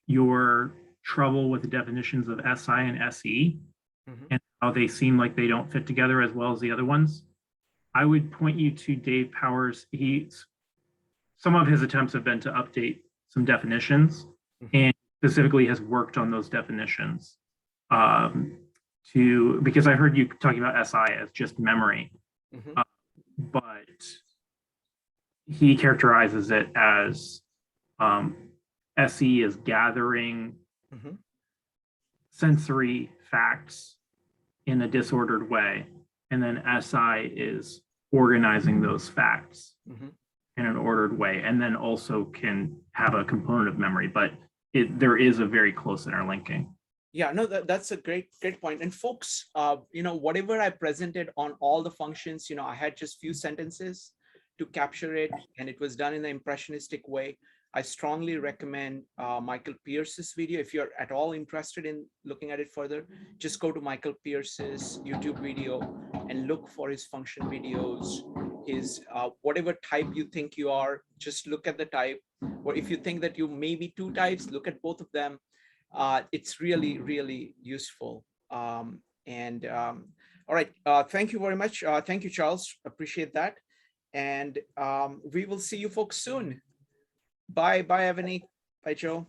your trouble with the definitions of SI and SE, Mhm. and how they seem like they don't fit together as well as the other ones. I would point you to Dave Powers. Some of his attempts have been to update some definitions, and specifically has worked on those definitions because I heard you talking about SI as just memory, but he characterizes it as SE is gathering sensory facts in a disordered way, and then SI is organizing those facts in an ordered way, and then also can have a component of memory, but there is a very close interlinking. Yeah, no, that's a great point. And folks, whatever I presented on all the functions, I had just few sentences to capture it, and it was done in an impressionistic way. I strongly recommend Michael Pierce's video. If you're at all interested in looking at it further, just go to Michael Pierce's YouTube video and look for his function videos, his whatever type you think you are, just look at the type. Or if you think that you may be two types, look at both of them. It's really, really useful. All right, thank you very much. Thank you, Charles, appreciate that. And we will see you folks soon. Bye, Ebony. Bye, Joe.